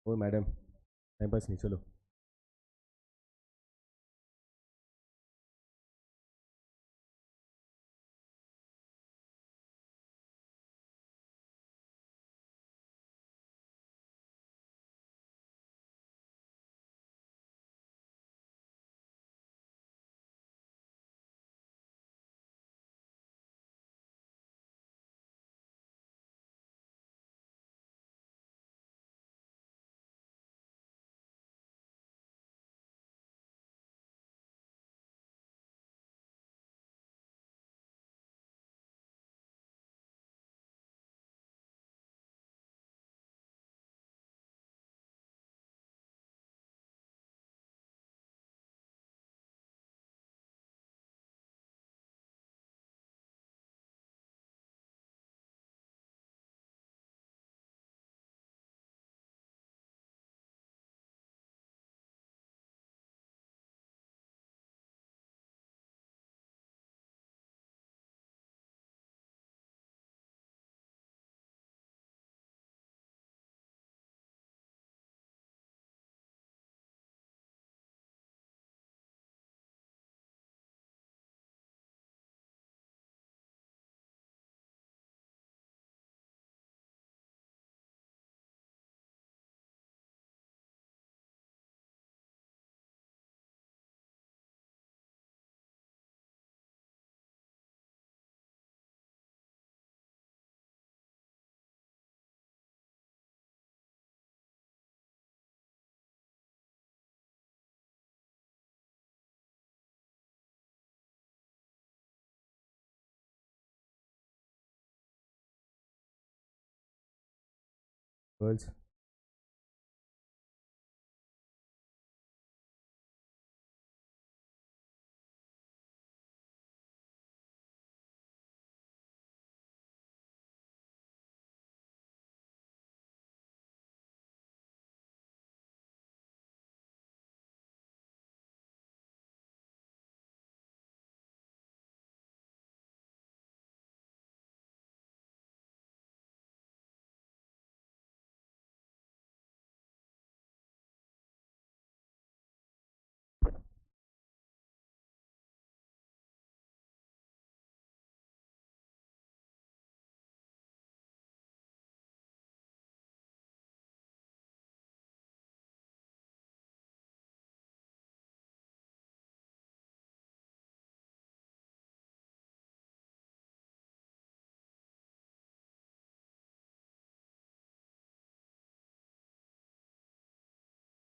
ओ madam, time pass नहीं, चलो। Girls.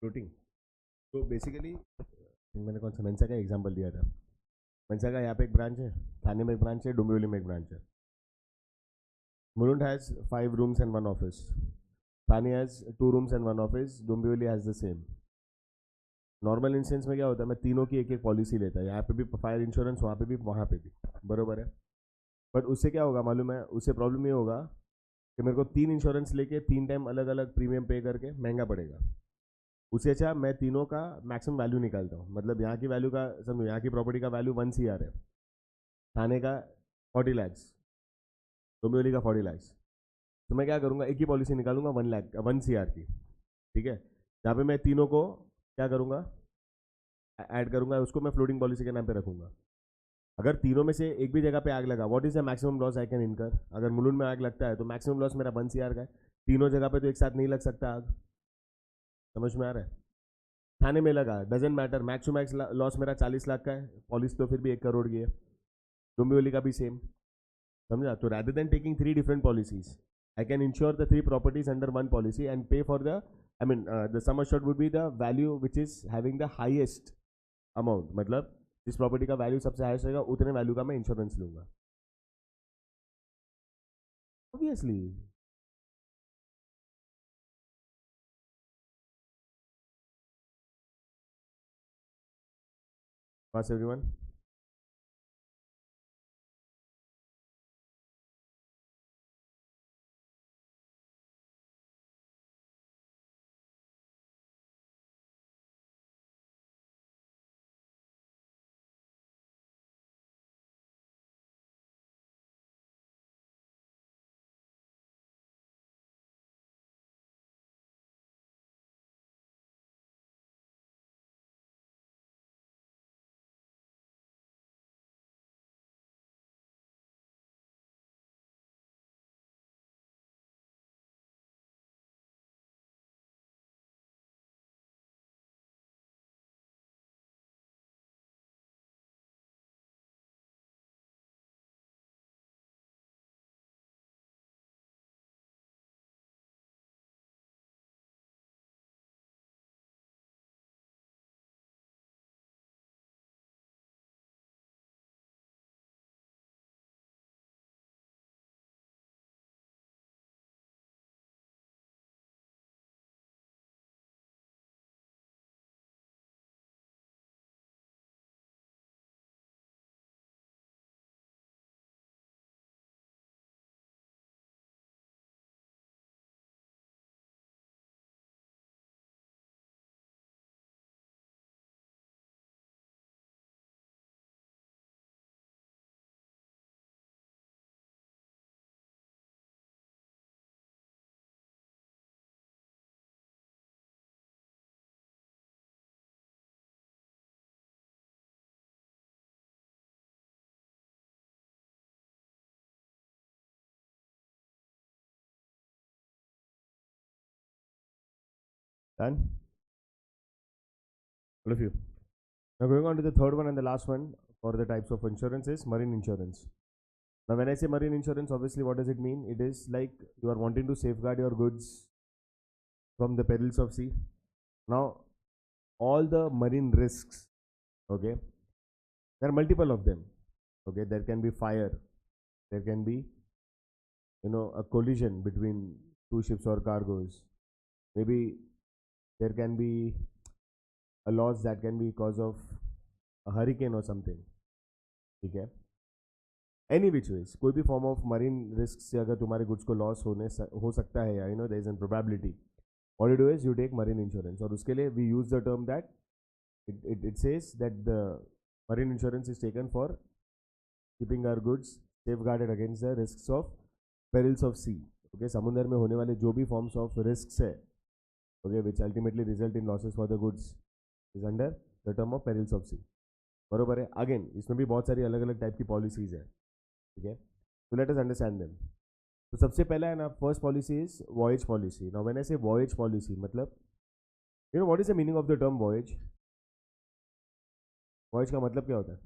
Floating. तो बेसिकली मैंने कौन सा मेंसा का एग्जांपल दिया था। मेंसा का यहाँ पे एक ब्रांच है, थाने में एक ब्रांच है, डोंबिवली में एक ब्रांच है। Mulund has 5 rooms and 1 office. Thane has 2 rooms and 1 office. Dombivli has the same. Normal instance में क्या होता है, मैं तीनों की एक एक पॉलिसी लेता है, यहाँ पे भी फायर इंश्योरेंस, वहाँ पे भी, वहाँ पे भी। बरोबर है। बट उससे क्या होगा मालूम है, उससे प्रॉब्लम ये होगा कि मेरे को 3 इंश्योरेंस लेके 3 टाइम अलग अलग प्रीमियम पे करके महंगा पड़ेगा। उससे अच्छा मैं तीनों का मैक्सिमम वैल्यू निकालता हूँ। मतलब यहाँ की वैल्यू का समझो, यहाँ की प्रॉपर्टी का वैल्यू 1 CR है, थाने का 40 lakhs, डोंबिवली का 40 lakhs। तो मैं क्या करूँगा, एक ही पॉलिसी निकालूंगा 1 लाख 1 CR की। ठीक है। जहाँ पे मैं तीनों को क्या करूँगा, ऐड करूँगा, उसको मैं फ्लोटिंग पॉलिसी के नाम पे रखूँगा। अगर तीनों में से एक भी जगह पे आग लगा, what is the maximum loss I can इनकर। अगर मुलुंड में आग लगता है तो मैक्सिमम लॉस मेरा 1 CR का है। तीनों जगह पे तो एक साथ नहीं लग सकता आग। समझ में आ रहा है। थाने में लगा, doesn't matter, max to max loss मेरा 40 लाख का है, पॉलिसी तो फिर भी 1 करोड़ की है। डोंबिवली का भी सेम। समझा। तो rather than taking 3 different policies, I can insure the 3 properties under one policy and pay for the, I mean, the sum assured would be the value which is having the highest amount. मतलब जिस property का value सबसे highest रहेगा उतने value का मैं insurance लूंगा। Obviously. बस everyone. Done? All of you. Now going on to the third one and the last one for the types of insurance is marine insurance. Now when I say marine insurance, obviously what does it mean? It is like you are wanting to safeguard your goods from the perils of sea. Now all the marine risks, okay, there are multiple of them. Okay, there can be fire, there can be, you know, a collision between two ships or cargoes. Maybe there can be a loss that can be cause of a hurricane or something. ठीक है, any which ways कोई भी form of marine risk से अगर तुम्हारे goods को loss हो सकता है, या you know there is an probability, what you do is you take marine insurance. और उसके लिए we use the term that it says that the marine insurance is taken for keeping our goods safeguarded against the risks of perils of sea. Okay, समुद्र में होने वाले जो भी forms of risk है, okay, which ultimately result in losses for the goods is under the term of perils of sea. बरोबर है. Again इसमें भी बहुत सारी अलग अलग टाइप की पॉलिसीज है. ठीक है, तो लेट अस अंडरस्टैंड देम. तो सबसे पहला है ना, first policy is voyage policy. Now when I से वॉयज पॉलिसी, मतलब you know what is the meaning of the term voyage? Voyage का मतलब क्या होता है?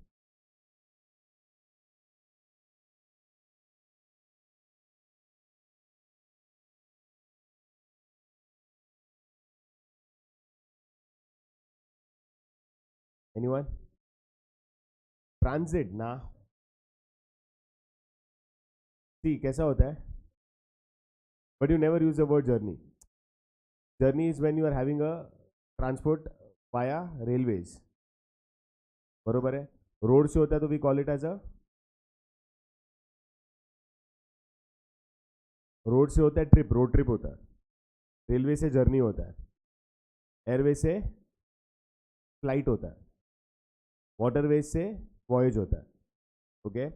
एनीवन? ट्रांजिट ना. सी कैसा होता है? But you never use the word journey. Journey is when you are having a transport via railways. बरोबर है. रोड से होता है तो we call it as a, road से होता है ट्रिप, रोड ट्रिप होता है. रेलवे से जर्नी होता है. एयरवे से फ्लाइट होता है. वाटरवेज से वॉयज होता है. Okay,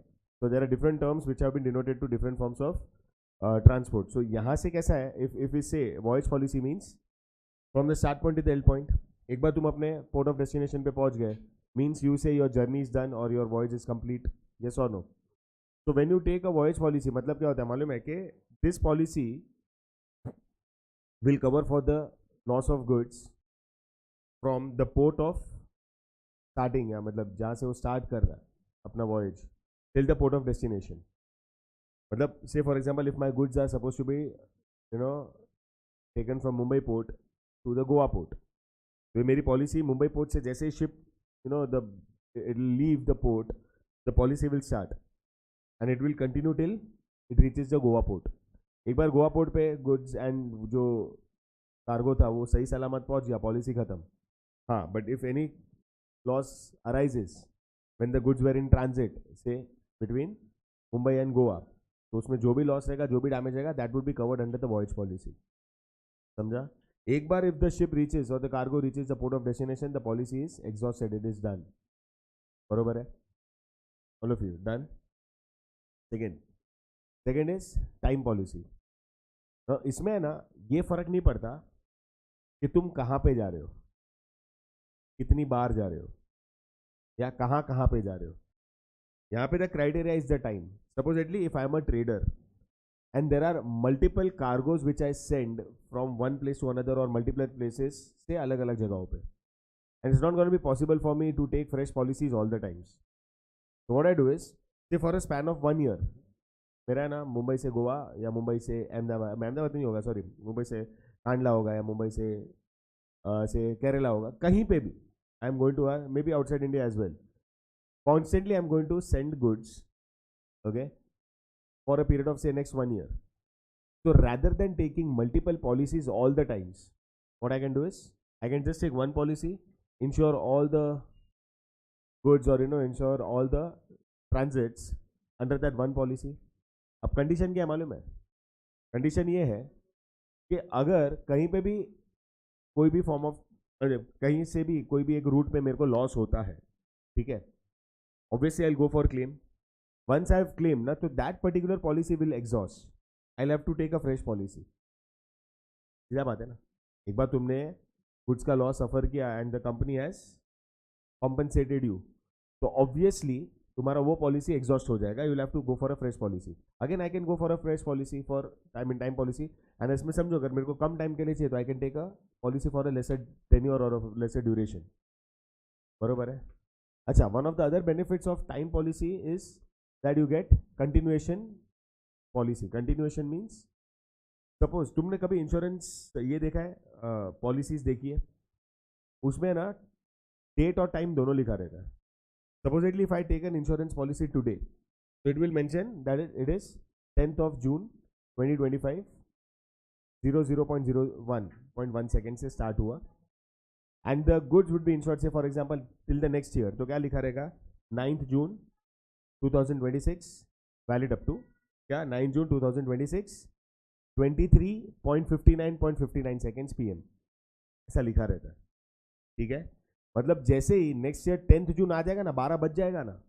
so there are different terms which have been denoted to different forms of transport. So यहाँ से कैसा है, if we say voyage policy means from the start point to the end point, एक बार तुम अपने port of destination पे पहुंच गए, means you say your journey is done or your voyage is complete. Yes or no? So when you take a voyage policy, मतलब क्या होता है मालूम है कि this policy will cover for the loss of goods from the port of starting, या मतलब जहाँ से वो start कर रहा है अपना voyage till the port of destination. मतलब say for example if my goods are supposed to be, you know, taken from Mumbai port to the Goa port, तो मेरी पॉलिसी मुंबई पोर्ट से जैसे ही ship, you know, the it will leave the port, the policy will start and it will continue till it reaches the Goa port. एक बार Goa port पे goods and जो cargo था वो सही सलामत पहुंच गया, पॉलिसी खत्म. हाँ, but if any loss arises when the goods were in transit से बिटवीन मुंबई एंड गोवा, तो उसमें जो भी लॉस रहेगा, जो भी डैमेज रहेगा, that would be covered under the voyage policy. समझा? एक बार इफ द शिप रीचेस और the cargo reaches the port of destination, the policy is exhausted, it is done. बरोबर है? All of you done? Second is time policy. इसमें है ना, ये फर्क नहीं पड़ता कि तुम कहाँ पे जा रहे हो, कितनी बार जा रहे हो, या कहाँ कहाँ पे जा रहे हो. यहाँ पे the criteria is the time. Supposedly if I am a trader and there are multiple cargoes which I send from one place to another or multiple places से अलग अलग जगहों पे, and it's not going to be possible for me to take fresh policies all the times. So what I do is, say for a span of 1 year, मेरा है ना मुंबई से गोवा या मुंबई से अहमदाबाद नहीं होगा, सॉरी, मुंबई से कांडला होगा या मुंबई से केरला होगा, कहीं पे भी I am going to maybe outside India as well, constantly I am going to send goods, okay, for a period of say next 1 year. So rather than taking multiple policies all the times, what I can do is I can just take one policy, insure all the goods or insure all the transits under that one policy. अब condition क्या मालूम है? Condition ये है कि अगर कहीं पे भी कोई भी फॉर्म ऑफ, कहीं से भी कोई भी एक रूट पे मेरे को लॉस होता है, ठीक है, obviously I will go for claim. Once I have claimed, na, so that particular policy will exhaust. I'll have to take a fresh policy. सीधा बात है ना. एक बार तुमने गुड्स का लॉस सफर किया and the company has compensated you, तो obviously तुम्हारा वो पॉलिसी एग्जॉस्ट हो जाएगा, you will have to go for a fresh policy. Again I can go for a fresh policy for time policy, and इसमें समझो अगर मेरे को कम टाइम के लिए चाहिए तो I can take a policy for a lesser tenure और लेसर ड्यूरेशन, बरोबर है। अच्छा, one of the other benefits of time policy is that you get continuation policy. Continuation means suppose तुमने कभी इंश्योरेंस ये देखा है, पॉलिसीज देखी है, उसमें ना डेट और टाइम दोनों लिखा रहता है। Supposedly, if I take an insurance policy today, so it will mention that it is 10th of June 2025, 00.01 second से स्टार्ट हुआ, and the goods would be insured से for example till the next year, तो क्या लिखा रहेगा 9th June 2026 valid up to क्या 9 June 2026 23.59 seconds PM, ऐसा लिखा रहता है, ठीक है। मतलब जैसे ही नेक्स्ट ईयर 10th June आ जाएगा ना, 12 बज जाएगा ना,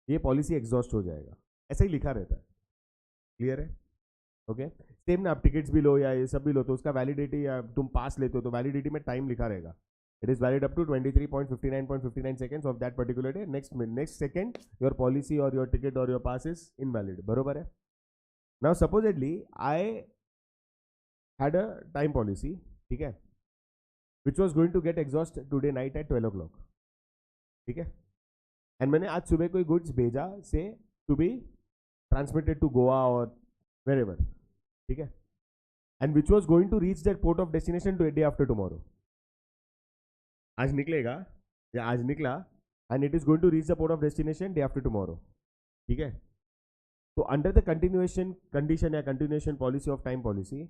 ये पॉलिसी एग्जॉस्ट हो जाएगा, ऐसा ही लिखा रहता है, क्लियर है, ओके। सेम ना, आप टिकट्स भी लो या ये सब भी लो तो उसका वैलिडिटी, या तुम पास लेते हो तो वैलिडिटी में टाइम लिखा रहेगा, it is valid up to 23.59 seconds of that particular day, next second your policy और योर टिकट और योर पास इज इनवैलिड, बरोबर है। Now supposedly I had a time policy, ठीक है, which was going to get exhaust today night at 12 o'clock, ठीक है, and मैंने आज सुबह कोई गुड्स भेजा से to be transmitted to Goa और wherever, ठीक है, and which was going to reach that port of destination to day after tomorrow, आज निकलेगा या आज निकला, and it is going to reach the port of destination day after tomorrow, ठीक है। तो अंडर द कंटिन्यूएशन कंडीशन या continuation policy of time policy,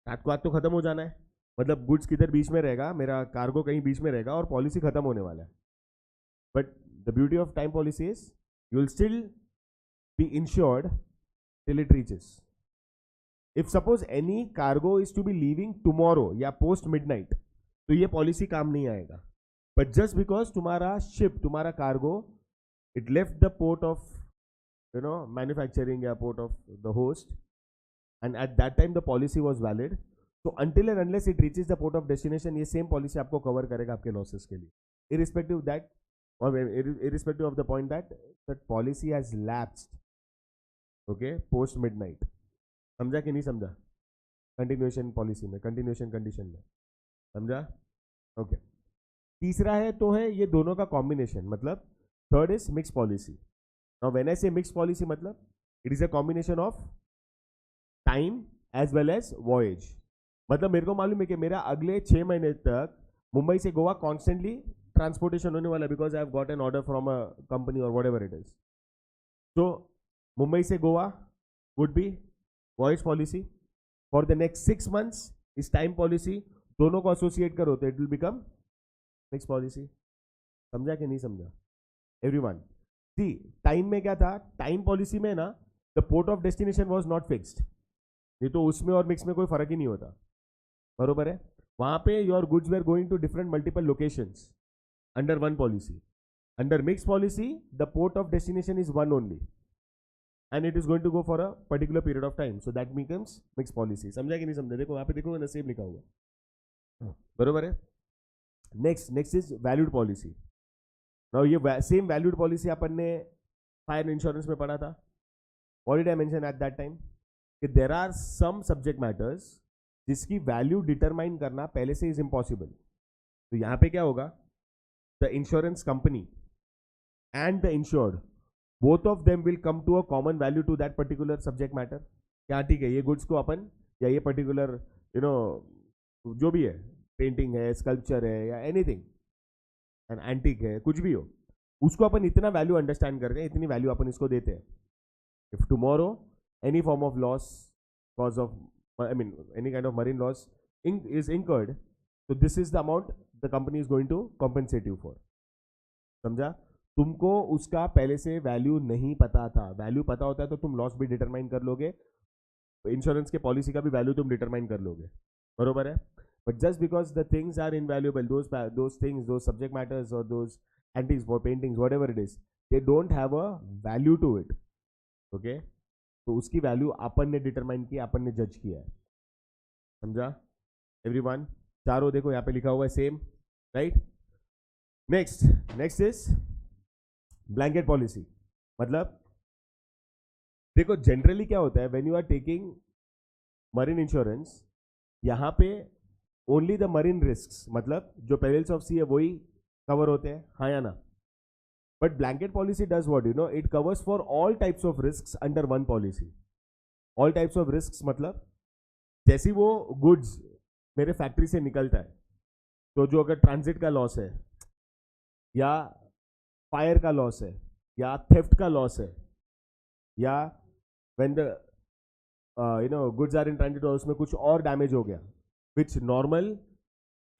रात को आज तो खत्म हो जाना है, मतलब गुड्स किधर बीच में रहेगा, मेरा कार्गो कहीं बीच में रहेगा और पॉलिसी खत्म होने वाला है, but the beauty of time policy is you will still be insured till it reaches. If suppose any cargo is to be leaving tomorrow या पोस्ट मिडनाइट, तो ये पॉलिसी काम नहीं आएगा, बट जस्ट बिकॉज तुम्हारा शिप, तुम्हारा cargo, it left the port of manufacturing या port of the host, and at that time the policy was valid, तो until and unless it reaches the port of destination, ये same policy आपको cover करेगा आपके losses के लिए, irrespective that or irrespective of the point that that policy has lapsed, okay, post midnight। समझा कि नहीं समझा? कंटिन्यूएशन पॉलिसी में, कंटिन्यूएशन कंडीशन में, समझा? ओके। तीसरा है तो है ये दोनों का कॉम्बिनेशन, मतलब third is mix policy. Now when I say mix policy, मतलब it is a combination of time as well as voyage. मतलब मेरे को मालूम है कि मेरा अगले 6 महीने तक मुंबई से गोवा कॉन्स्टेंटली ट्रांसपोर्टेशन होने वाला है, because I have got an order from a company और व्हाटएवर इट इज। तो मुंबई से Goa would be voice policy, for the next 6 months इस टाइम पॉलिसी, दोनों को एसोसिएट करो तो it will become mix policy. समझा कि नहीं समझा एवरीवन? सी टाइम में क्या था, टाइम पॉलिसी में ना the port of destination was not fixed, नहीं तो उसमें और मिक्स में कोई फर्क ही नहीं होता, बरोबर है। वहां पे your goods were going to different multiple locations under one policy. Under mix policy the port of destination is one only and it is going to go for a particular period of time, so that becomes mix policy. समझा कि नहीं समझा? देखो वहां पे देखो ना, same लिखा हुआ, बरोबर है। Next is valued policy. Now ये सेम वैल्यूड पॉलिसी अपन ने फायर इंश्योरेंस में पढ़ा था। What did I mention at that time कि there are some subject matters जिसकी वैल्यू डिटरमाइन करना पहले से इज इम्पॉसिबल। तो यहां पे क्या होगा, the insurance company and the insured, both of them will come to a common value to that particular subject matter. क्या ठीक है, ये गुड्स को अपन या ये पर्टिकुलर जो भी है, पेंटिंग है, स्कल्पचर है या एनीथिंग एंड एंटीक है, कुछ भी हो, उसको अपन इतना वैल्यू अंडरस्टैंड करते हैं, इतनी वैल्यू अपन इसको देते हैं। If tomorrow any form of loss cause of any kind of marine loss is incurred, so this is the amount the company is going to compensate you for। समझा? तुमको उसका पहले से वैल्यू नहीं पता था, वैल्यू पता होता है तो तुम लॉस भी डिटरमाइन कर लोगे, इंश्योरेंस के पॉलिसी का भी वैल्यू तुम डिटरमाइन कर लोगे, बरोबर है। But just because the things are invaluable, those things, those subject matters or those antiques or paintings, whatever it is, they don't have a value to it, okay? तो उसकी value अपन ने determine किया, अपन ने जज किया है। समझा एवरीवन? चारों देखो यहाँ पे लिखा हुआ है same, right? Next is blanket policy मतलब देखो जनरली क्या होता है when you are taking marine insurance, यहाँ पे ओनली द मरीन रिस्क मतलब जो पेरिल्स ऑफ सी है वही कवर होते हैं, हाँ या ना. But blanket policy does what you know, it covers for all types of risk under one policy. All types of risk मतलब जैसी वो गुड्स मेरे फैक्ट्री से निकलता है तो जो अगर ट्रांजिट का लॉस है या फायर का लॉस है या थेफ्ट का लॉस है या when the goods are in transit और उसमें कुछ और डैमेज हो गया, which normal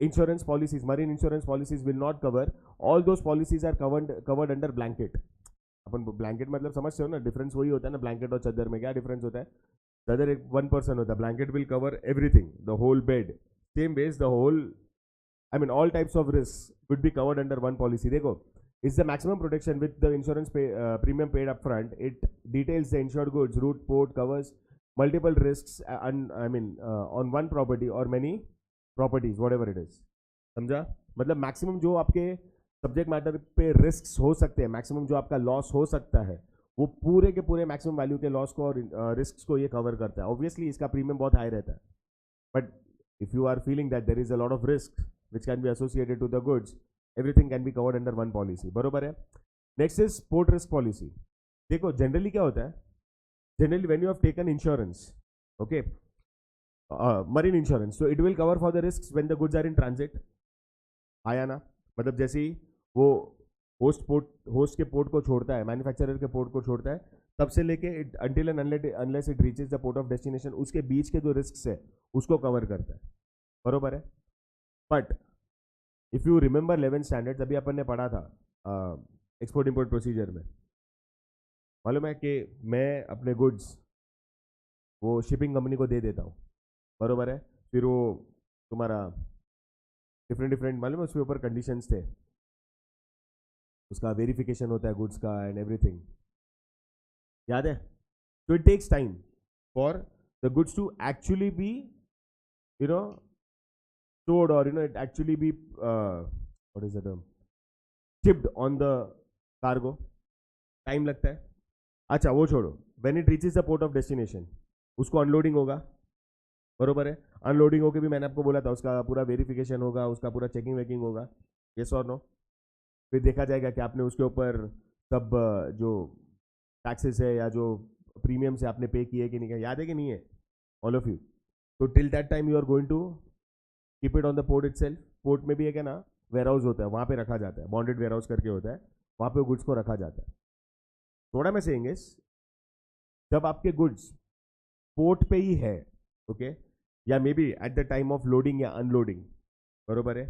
insurance policies, marine insurance policies will not cover. All those policies are covered under blanket. Upon blanket मतलब समझते हो ना, डिफरेंस वही होता है ना ब्लैंकेट और चादर में. क्या डिफरेंस होता है? चादर एक वन पर्सन होता है, blanket will cover everything, the whole bed. Same base the whole, I mean all types of risk would be covered under one policy. देखो, is the maximum protection with the insurance premium paid up front. It details the insured goods, route, port, covers multiple risk, I mean on one property और many properties, what ever it is. समझा? मतलब maximum जो आपके subject matter पे risk हो सकते हैं, maximum जो आपका लॉस हो सकता है, वो पूरे के पूरे मैक्सिमम वैल्यू के लॉस को और रिस्क को ये कवर करता है. ऑब्वियसली इसका प्रीमियम बहुत हाई रहता है, but if you are feeling that there is a lot of risk which can be associated to the goods, everything can be covered under one policy. बरोबर है. Next is port risk policy. देखो generally क्या होता है, generally when you have taken insurance, okay, marine insurance, so it will cover for the risks when the goods are in transit. आया ना? मतलब जैसे ही वो होस्ट के पोर्ट को छोड़ता है, मैन्युफैक्चरर के पोर्ट को छोड़ता है, तब से लेके until and unless it reaches the port of destination, उसके बीच के जो रिस्क है उसको कवर करता है. बरोबर है. But if you remember 11th standard, अभी अपन ने पढ़ा था एक्सपोर्ट इंपोर्ट प्रोसीजर में, मालूम है कि मैं अपने गुड्स वो शिपिंग कंपनी को दे देता हूँ. बरोबर है. फिर वो तुम्हारा डिफरेंट मालूम है उसके ऊपर कंडीशंस थे, उसका वेरिफिकेशन होता है गुड्स का एंड एवरीथिंग, याद है? तो it takes time for the goods to actually be you know stored or it actually be what is the term, shipped on the cargo. Time लगता है. अच्छा वो छोड़ो, when it reaches the port of destination उसको unloading होगा. बरोबर है. Unloading होके भी मैंने आपको बोला था उसका पूरा वेरिफिकेशन होगा, उसका पूरा चेकिंग वेकिंग होगा. यस और नो? फिर देखा जाएगा कि आपने उसके ऊपर सब जो टैक्सेस है या जो प्रीमियम से आपने पे किए कि नहीं किया, याद है कि नहीं है ऑल ऑफ यू? तो till that time you are going to keep it on the port itself. Port में भी एक है ना वेयर हाउस होता है, वहाँ पे रखा जाता है, बॉन्डेड वेयर हाउस करके होता है, वहाँ पे गुड्स को रखा जाता है. थोड़ा मैं सेइंग इज, जब आपके गुड्स पोर्ट पे ही है, ओके, या may be at the time of loading या अनलोडिंग, बरोबर है,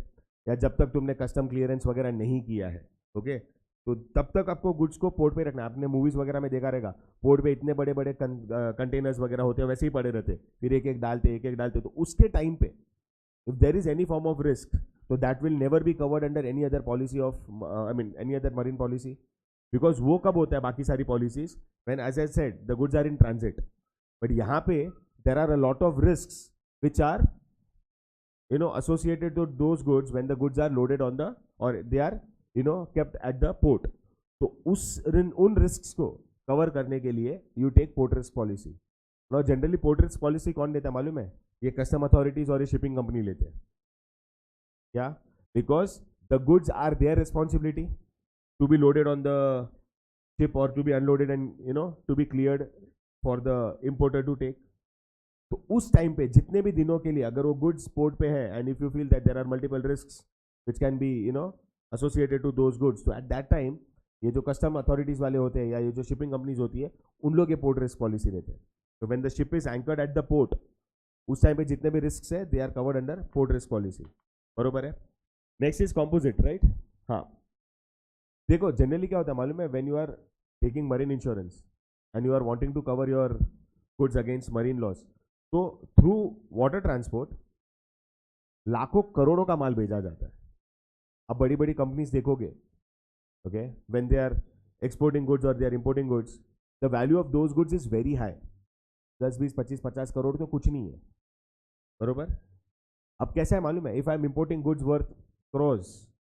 या जब तक तुमने कस्टम क्लियरेंस वगैरह नहीं किया है, ओके, तो तब तक आपको गुड्स को पोर्ट पे रखना है. आपने मूवीज वगैरह में देखा रहेगा, पोर्ट पे इतने बड़े बड़े कंटेनर्स वगैरह होते हैं, वैसे ही पड़े रहते, फिर एक एक डालते. तो उसके टाइम पे if there is any form of risk, तो that will never be covered under any other policy of, I mean any other marine policy. Because वो कब होता है बाकी सारी policies, when as I said the goods are in transit. But यहाँ पे there are a lot of risk which are associated to those goods when the goods are loaded on the or they are kept at the port. तो उन risks को cover करने के लिए you take port risk policy. Now generally port risk policy कौन लेता है मालूम है? ये custom authorities और ये shipping company लेते हैं. क्या? Because the goods are their responsibility to be loaded on the ship or to be unloaded and to be cleared for the importer to take. तो उस टाइम पे जितने भी दिनों के लिए अगर वो गुड्स पोर्ट पे है and if you feel that there are multiple risks which can be associated to those goods, तो एट दैट टाइम ये जो कस्टम अथॉरिटीज वाले होते हैं या ये जो शिपिंग कंपनीज होती है, उन लोग ये पोर्ट रिस्क पॉलिसी लेते हैं. तो when the ship is anchored at the port, उस टाइम पे जितने भी रिस्क है they are covered under port risk policy. बरोबर है. Next is composite, right? हाँ, देखो जनरली क्या होता है मालूम है, when you are taking marine insurance and you are wanting to cover your goods against marine loss, तो थ्रू वाटर ट्रांसपोर्ट लाखों करोड़ों का माल भेजा जाता है. अब बड़ी बड़ी कंपनीज देखोगे, okay, when they are exporting goods और they are importing goods, the value of those goods is very high. 10, 20, 25, 50 crore तो कुछ नहीं है. बरोबर. अब कैसा है मालूम है, if I M importing goods worth cross,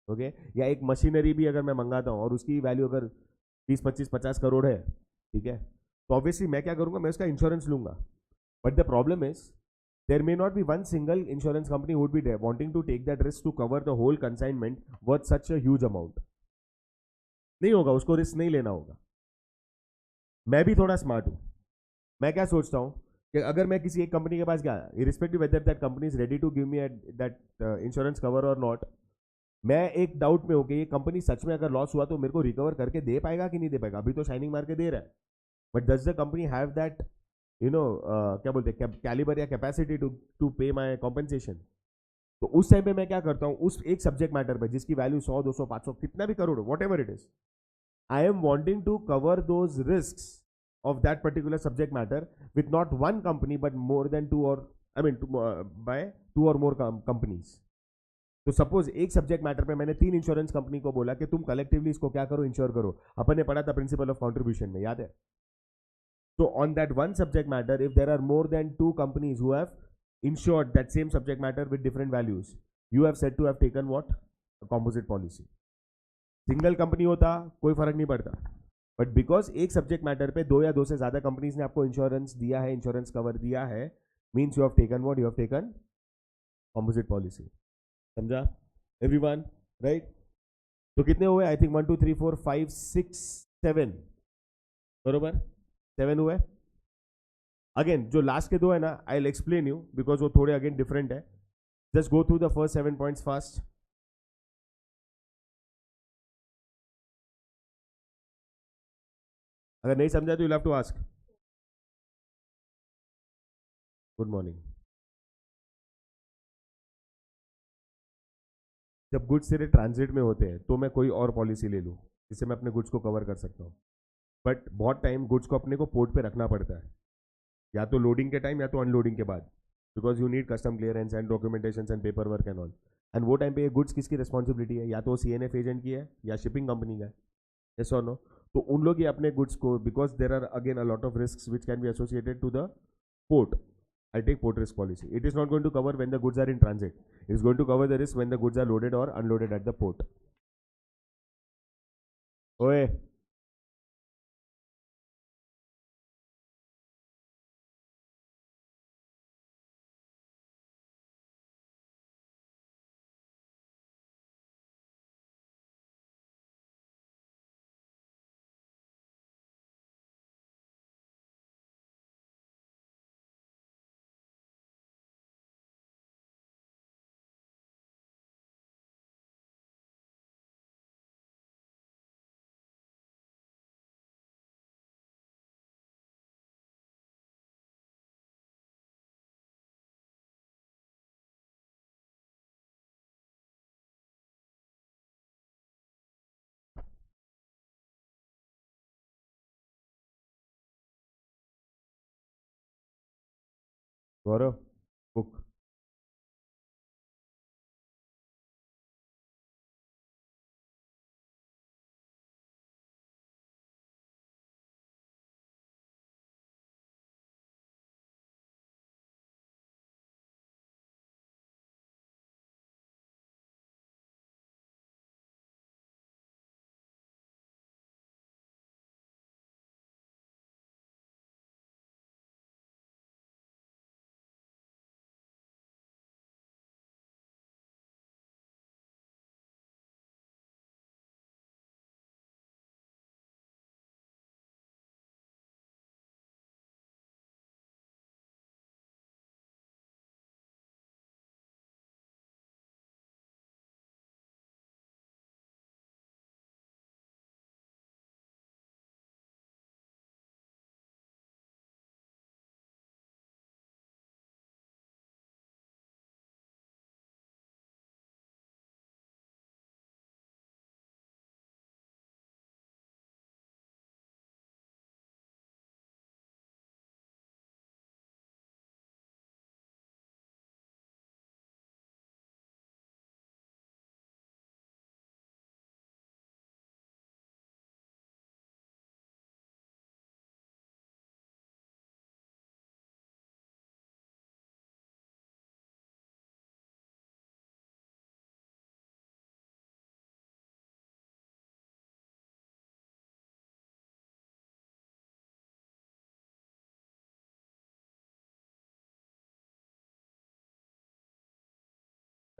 okay, या एक मशीनरी भी अगर मैं मंगाता हूँ और उसकी वैल्यू अगर 20-25-50 करोड़ है, ठीक है, तो ऑब्वियसली मैं क्या करूंगा, मैं उसका इंश्योरेंस लूंगा. But the problem is there may not be one single insurance company who would be there wanting to take that risk to cover the whole consignment worth such a huge amount. नहीं होगा, उसको risk नहीं लेना होगा. मैं भी थोड़ा smart हूं. मैं क्या सोचता हूं कि अगर मैं किसी एक कंपनी के पास गया, irrespective whether that company is ready to give me that insurance cover और नॉट, मैं एक डाउट में हूं कि ये कंपनी सच में अगर लॉस हुआ तो मेरे को रिकवर करके दे पाएगा कि नहीं दे पाएगा. अभी तो शाइनिंग मार के दे रहा है, but does the company have that क्या बोलते हैं, कैलिबर या कैपेसिटी टू टू पे माई कॉम्पेंसेशन. तो उस टाइम पे मैं क्या करता हूँ, उस एक सब्जेक्ट मैटर पे जिसकी वैल्यू 100, 200, 500 कितना भी crore, what ever it is, I am wanting to cover those risk of that particular subject matter with not one company but more than two or I mean by two or more companies. तो suppose एक subject matter पे मैंने 3 insurance company को बोला कि तुम collectively इसको क्या करो, इंश्योर करो. अपन ने पढ़ा था प्रिंसिपल ऑफ कॉन्ट्रीब्यूशन में, याद है. तो on that one subject matter if there are more than 2 companies who have insured that same subject matter with different values, you have said to have taken what, a composite policy. Single company होता कोई फर्क नहीं पड़ता, but because एक subject matter पे 2 या 2 से ज्यादा कंपनीज ने आपको इंश्योरेंस दिया है, इंश्योरेंस कवर दिया है, means you have taken what, you have taken composite policy. समझा एवरीवन, राइट? तो कितने हुए? आई थिंक 1 2 3 4 5 6 7, बरोबर 7 हुए. अगेन जो लास्ट के 2 है ना, I will explain you because वो थोड़े अगेन डिफरेंट है. Just go through the first 7 points fast. अगर नहीं समझा तो you have to ask. Good morning. जब गुड्स तेरे ट्रांजिट में होते हैं तो मैं कोई और पॉलिसी ले लूँ जिससे मैं अपने गुड्स को कवर कर सकता हूँ. बट बहुत टाइम गुड्स को अपने को पोर्ट पे रखना पड़ता है, या तो लोडिंग के टाइम या तो अनलोडिंग के बाद, because you need custom clearance and documentation and paper work and all. And वो टाइम पे ये गुड्स किसकी रिस्पॉन्सिबिलिटी है? या तो CNF एजेंट की है या शिपिंग कंपनी का है. यस और नो? तो उन लोग ही अपने गुड्स को, because there are again a lot of risk which can be associated to the port. I take port risk policy. It is not going to cover when the goods are in transit. It is going to cover the risk when the goods are loaded or unloaded at the port. ओए गौरव, book.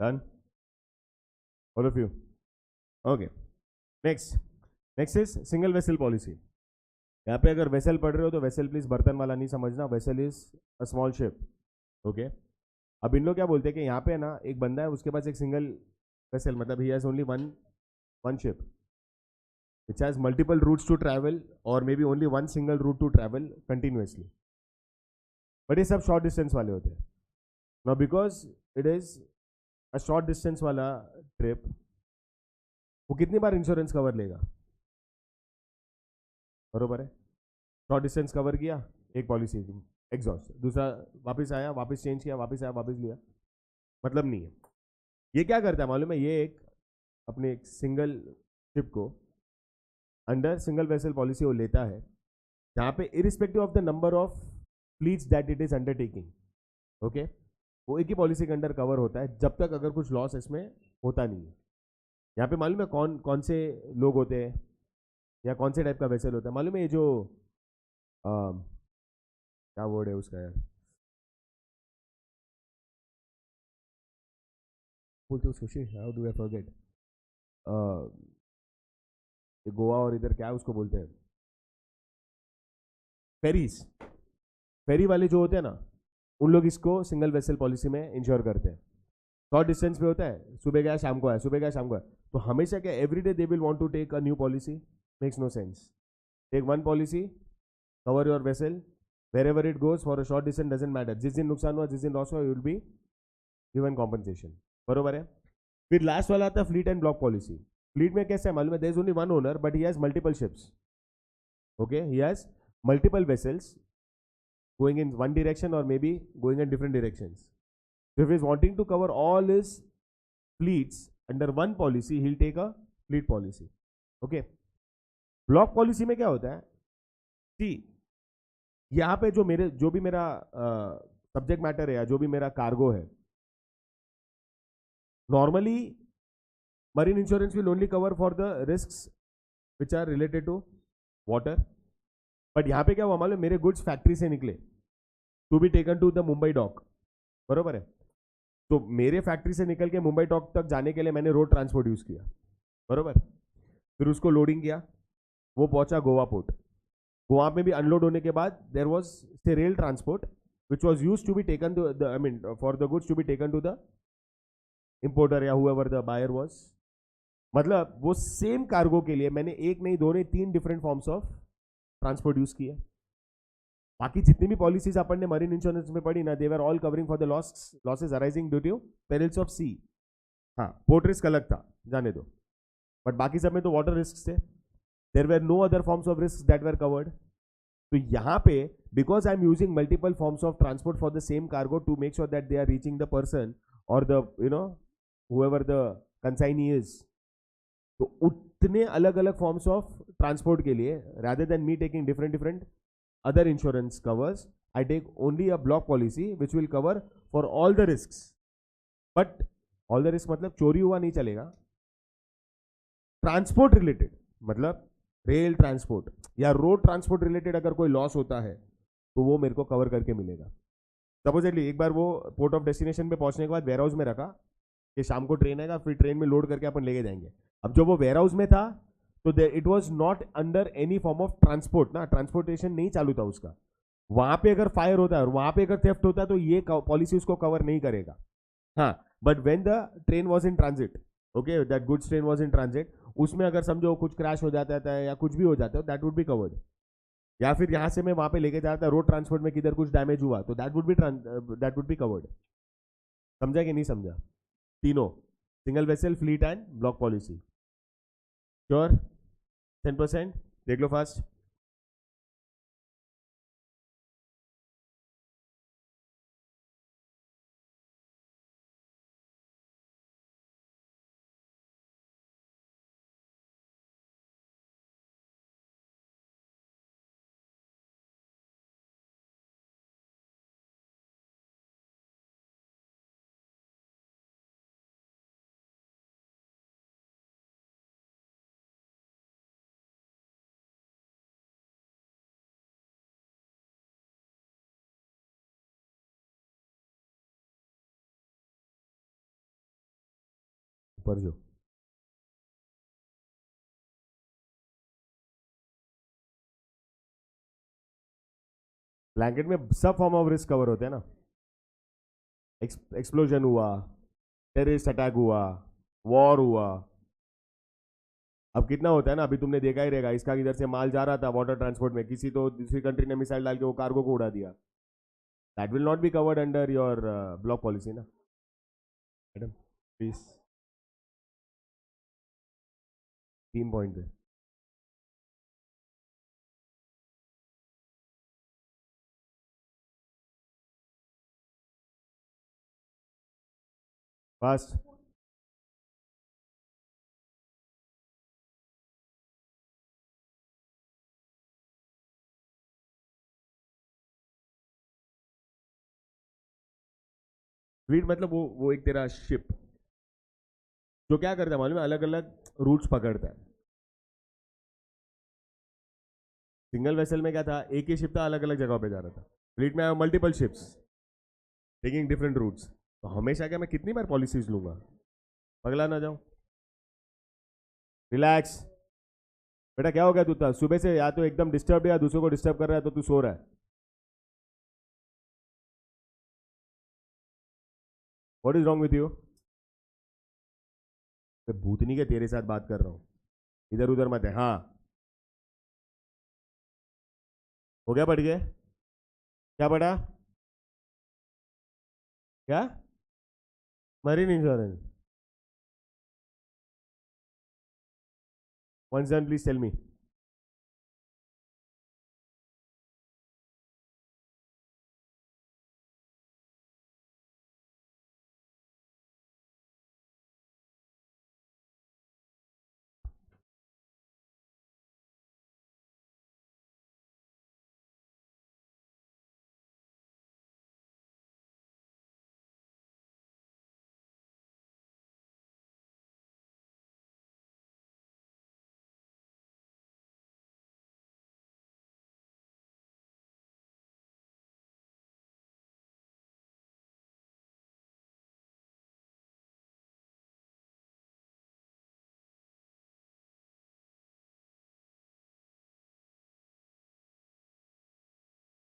Done? All of you? Okay. Next is single vessel policy. यहाँ पे अगर vessel पढ़ रहे हो तो vessel please बर्तन वाला नहीं समझना, vessel is a small ship. Okay. अब इन लोग क्या बोलते हैं कि यहाँ पे ना एक बंदा है, उसके पास एक सिंगल वेसल, मतलब he has only one ship which has multiple routes to travel or maybe only one single route to travel continuously. But ये सब शॉर्ट डिस्टेंस वाले होते हैं. Now because it is a short distance वाला trip, वो कितनी बार insurance cover लेगा? बरोबर है. शॉर्ट डिस्टेंस कवर किया, एक पॉलिसी एग्जॉस्ट, दूसरा वापस आया, वापस चेंज किया, वापस आया, वापस लिया, मतलब नहीं है. ये क्या करता है मालूम है? ये एक अपने एक सिंगल शिप को अंडर सिंगल वेसल पॉलिसी वो लेता है, जहाँ पे irrespective of the number of fleets that it is undertaking, okay, वो एक ही पॉलिसी के अंडर कवर होता है जब तक अगर कुछ लॉस इसमें होता नहीं है. यहाँ पे मालूम है कौन कौन से लोग होते हैं या कौन से टाइप का वेसल होता है? मालूम है ये जो क्या वर्ड है उसका यार, बोलते उसको, how do I forget, Goa और इधर क्या उसको बोलते हैं, फेरीज. फेरी वाले जो होते हैं ना, उन लोग इसको सिंगल वेसल पॉलिसी में इंश्योर करते हैं. शॉर्ट डिस्टेंस पे होता है, सुबह गया शाम को आया, सुबह गया शाम को आया, तो हमेशा क्या every day they will want to take a new policy? Makes no sense. Take one policy, cover your vessel wherever it goes for a short distance, doesn't matter. जिस दिन नुकसान हुआ, जिस दिन लॉस हुआ, you will be given compensation. बरोबर है. फिर लास्ट वाला आता है fleet and block policy. Fleet में कैसा है मालूम है? There is only one owner but he has multiple ships. Okay, he has multiple vessels going in one direction or maybe going in different directions. So if he is wanting to cover all his fleets under one policy, he'll take a fleet policy. Okay. Block policy में क्या होता है? सी, यहाँ पे जो भी मेरा subject matter है या जो भी मेरा कार्गो है, normally marine insurance will only cover for the risks which are related to water. But यहाँ पे क्या हुआ मालूम, मेरे गुड्स फैक्ट्री से निकले to be taken to the Mumbai dock. बरोबर है. तो मेरे फैक्ट्री से निकल के मुंबई डॉक तक जाने के लिए मैंने रोड ट्रांसपोर्ट यूज किया. बरोबर. फिर उसको लोडिंग किया, वो पहुंचा गोवा पोर्ट. गोवा में भी अनलोड होने के बाद देयर वाज से rail transport which was used to be taken to the, I mean for the goods to be taken to the importer या हुएवर द बायर वाज. मतलब वो सेम कार्गो के लिए मैंने एक नहीं, दो नहीं, 3 different forms of transport use किए. बाकी जितनी भी पॉलिसीज अपन ने मरीन इंश्योरेंस में पढ़ी ना, they were all covering for the losses arising due to perils of sea. हाँ, पोर्ट रिस्क अलग था, जाने दो, बट बाकी सब में तो वाटर रिस्क थे. There were no other forms of risk that were covered. तो यहाँ पे because I am using multiple forms of transport for the same cargo to make sure that they are reaching the person और the whoever the consignee is, तो उतने अलग अलग forms of transport के लिए rather than me taking different other insurance covers, I take only a block policy which will cover for all the risks. But all the risks मतलब चोरी हुआ नहीं चलेगा, ट्रांसपोर्ट रिलेटेड मतलब रेल ट्रांसपोर्ट या road transport related अगर कोई loss होता है तो वो मेरे को कवर करके मिलेगा. सपोजली एक बार वो पोर्ट ऑफ डेस्टिनेशन पे पहुंचने के बाद वेयर हाउस में रखा कि शाम को ट्रेन आएगा, फिर ट्रेन में लोड करके अपन लेके जाएंगे. अब जो वो वेयर हाउस में था तो it was not under any form of transport ना, ट्रांसपोर्टेशन नहीं चालू था उसका. वहां पे अगर फायर होता है और वहां पे अगर थेफ्ट होता है तो ये पॉलिसी उसको कवर नहीं करेगा. हाँ, but when the train was in transit, okay, that goods train was in transit, उसमें अगर समझो कुछ क्रैश हो जाता है या कुछ भी हो जाता है, दैट वुड बी कवर्ड. या फिर यहां से मैं वहां पे लेके जाता रोड ट्रांसपोर्ट में किधर कुछ डैमेज हुआ तो दैट वुड बी कवर्ड. समझा कि नहीं समझा? तीनों, single vessel, fleet and block policy. Sure? 10%? देख लो फास्ट. ऊपर जो ब्लैंकेट में सब फॉर्म ऑफ रिस्क कवर होते हैं ना. एक्सप्लोजन हुआ, टेररिस्ट अटैक हुआ, वॉर हुआ. अब कितना होता है ना, अभी तुमने देखा ही रहेगा, इसका इधर से माल जा रहा था वाटर ट्रांसपोर्ट में, किसी तो दूसरी कंट्री ने मिसाइल डाल के वो कार्गो को उड़ा दिया. That will not B covered under your block policy ना मैडम. प्लीज 3 पॉइंट पे फास्ट. फ्लीट मतलब वो एक तेरा शिप जो क्या करता है मालूम है, अलग अलग रूट्स पकड़ता है. सिंगल वेसल में क्या था, एक ही शिप था, अलग अलग जगह पे जा रहा था. फ्लीट में multiple ships taking different routes. तो हमेशा क्या मैं कितनी बार पॉलिसीज लूंगा, पगला ना जाओ. रिलैक्स बेटा. क्या हो गया तू था सुबह से, या तो एकदम डिस्टर्ब या दूसरों को डिस्टर्ब कर रहा है, तो तू सो रहा है. What is wrong with you. मैं भूतनी के तेरे साथ बात कर रहा हूँ, इधर उधर मत है. हाँ हो गया, बढ़ गया. क्या पढ़ा, क्या marine insurance. One son please tell me.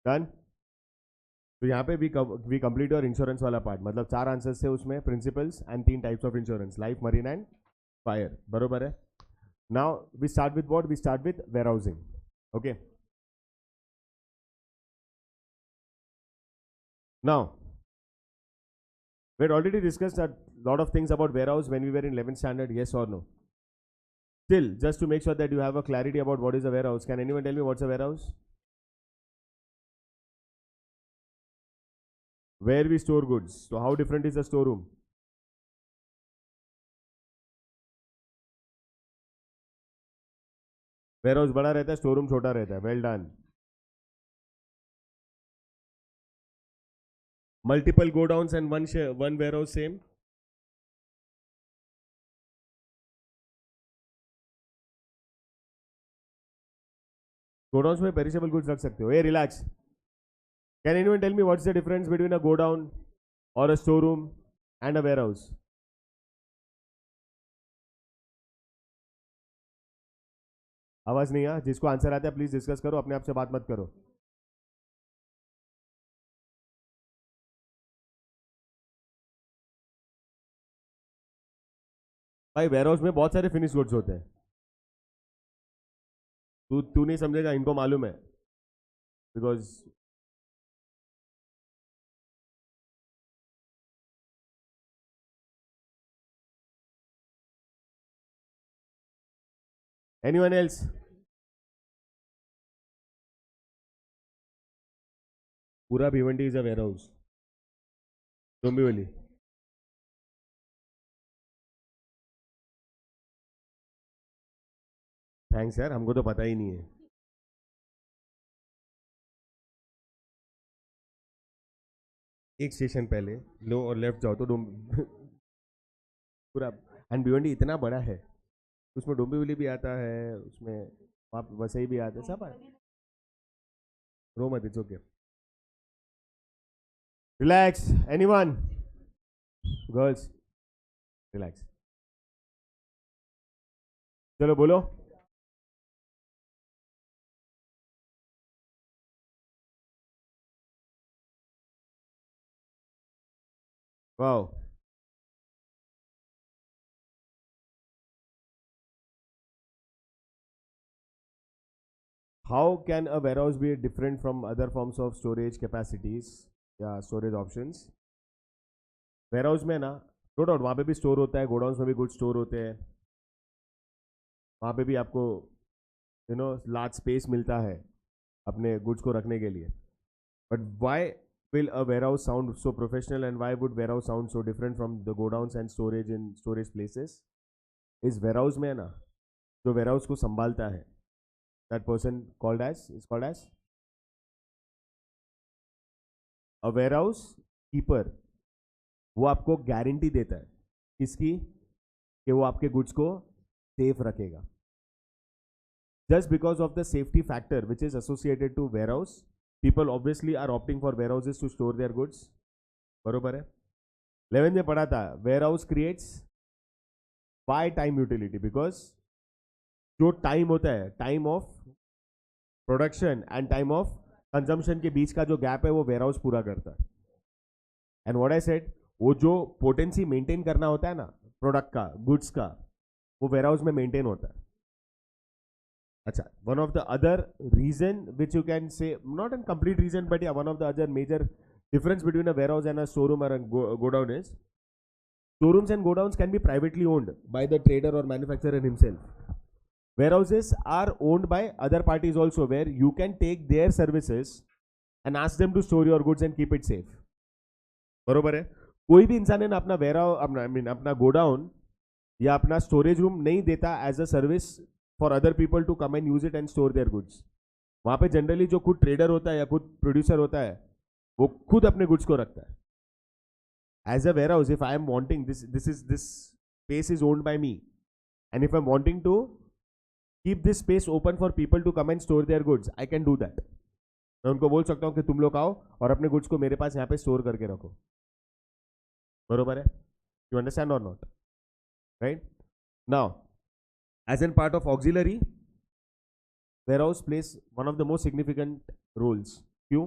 Done. तो यहाँ पे वी कंप्लीट योर इंश्योरेंस वाला पार्ट. मतलब 4 आंसर्स थे उसमें, principles and 3 types of insurance, life, marine and fire. बरोबर है. Now we start with what, we start with warehousing. Okay. Now we had already discussed a lot of things about warehouse when we were in 11th standard, yes or no. Still, just to make sure that you have a clarity about what is a warehouse, can anyone tell me what's a warehouse? Where we store goods. So how different is the storeroom? Warehouse बड़ा रहता है, storeroom छोटा रहता है. Well done. Multiple godowns and one warehouse same. Godowns में perishable goods रख सकते हो. Hey, relax. Can anyone tell me what's the difference between a godown or a storeroom and a warehouse? आवाज नहीं आ. जिसको आंसर आता है प्लीज डिस्कस करो, अपने आप से बात मत करो. भाई वेयरहाउस में बहुत सारे फिनिश गुड्स होते हैं. तू तू नहीं समझेगा, इनको मालूम है. Because anyone else. पूरा Bhiwandi is a warehouse. Dombivli. Thanks यार, हमको तो पता ही नहीं है. एक स्टेशन पहले लो और लेफ्ट जाओ तो पूरा. एंड भिवंडी इतना बड़ा है, उसमें डोंबिवली भी आता है, उसमें वहाँ वसई भी आता है, सब आता है. रो मत, it's okay. Relax. Anyone. Girls relax. चलो बोलो. Wow. How can a warehouse be different from other forms of storage capacities या storage options? वेयरहाउस में ना, नो डाउट वहाँ पे भी स्टोर होता है, गोडाउन्स में भी गुड स्टोर होते हैं, वहाँ पे भी आपको लार्ज स्पेस मिलता है अपने गुड्स को रखने के लिए. But why will a warehouse sound so professional and why would warehouse sound so different from the godowns and storage in storage places? इस warehouse में है ना, जो warehouse को संभालता है, that person is called as a warehouse keeper. वो आपको गारंटी देता है किसकी, कि वो आपके गुड्स को सेफ रखेगा. Just because of the safety factor which is associated to warehouse, people obviously are opting for warehouses to store their goods. बरोबर है. 11 में पढ़ा था, warehouse creates why time utility, because जो टाइम होता है, time of production and time of consumption के बीच का जो गैप है वो वेयरहाउस पूरा करता है. एंड व्हाट आई सेड, वो जो पोटेंसी मेंटेन करना होता है ना प्रोडक्ट का, गुड्स का, वो वेयरहाउस में मेंटेन होता है. अच्छा, one of the other reason which you can say, not an complete reason but yeah one of the other major difference between a warehouse and a showroom और godown is, showrooms and godowns can be privately owned by the trader or manufacturer himself. Warehouses are owned by other parties also, where you can take their services and ask them to store your goods and keep it safe. बरोबर है. कोई भी इंसान है ना अपना warehouse, अपना godown या अपना स्टोरेज रूम नहीं देता as a service for other people to come and use it and store their goods. वहां पे जनरली जो खुद ट्रेडर होता है या खुद प्रोड्यूसर होता है वो खुद अपने गुड्स को रखता है. As a warehouse, if I am wanting this space is owned by me, and if I'm wanting to keep this space open for people to come and store their goods, I can do that. मैं उनको बोल सकता हूँ कि तुम लोग आओ और अपने गुड्स को मेरे पास यहाँ पे स्टोर करके रखो. बरोबर है. You understand or not? Right? Now, as in part of auxiliary, warehouse plays one of the most significant roles. क्यों?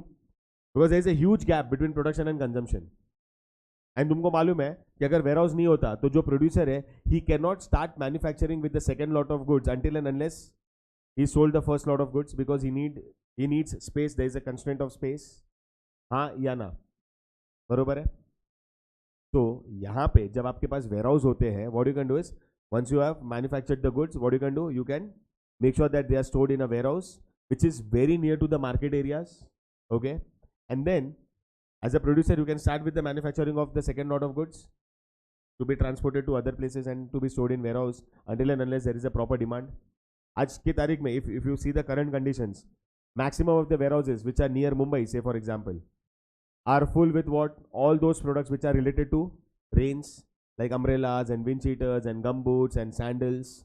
Because there is a huge gap between production and consumption. And तुमको मालूम है कि अगर वेयरहाउस नहीं होता तो जो प्रोड्यूसर है he can not start manufacturing with the second lot of goods until and unless he sold the first lot of goods, because he needs space. There is a constraint of space. हाँ या ना? बरोबर है. तो यहाँ पे जब आपके पास वेयरहाउस होते हैं, what you can do is, once you have manufactured the goods, what you can do, you can make sure that they are stored in a warehouse which is very near to the market areas. Okay, and then as a producer, you can start with the manufacturing of the second lot of goods to be transported to other places and to be stored in warehouse until and unless there is a proper demand. आज की तारीख में if you see the current conditions, maximum of the warehouses which are near Mumbai, say for example, are full with what? All those products which are related to rains, like umbrellas and wind cheaters and gum boots and sandals.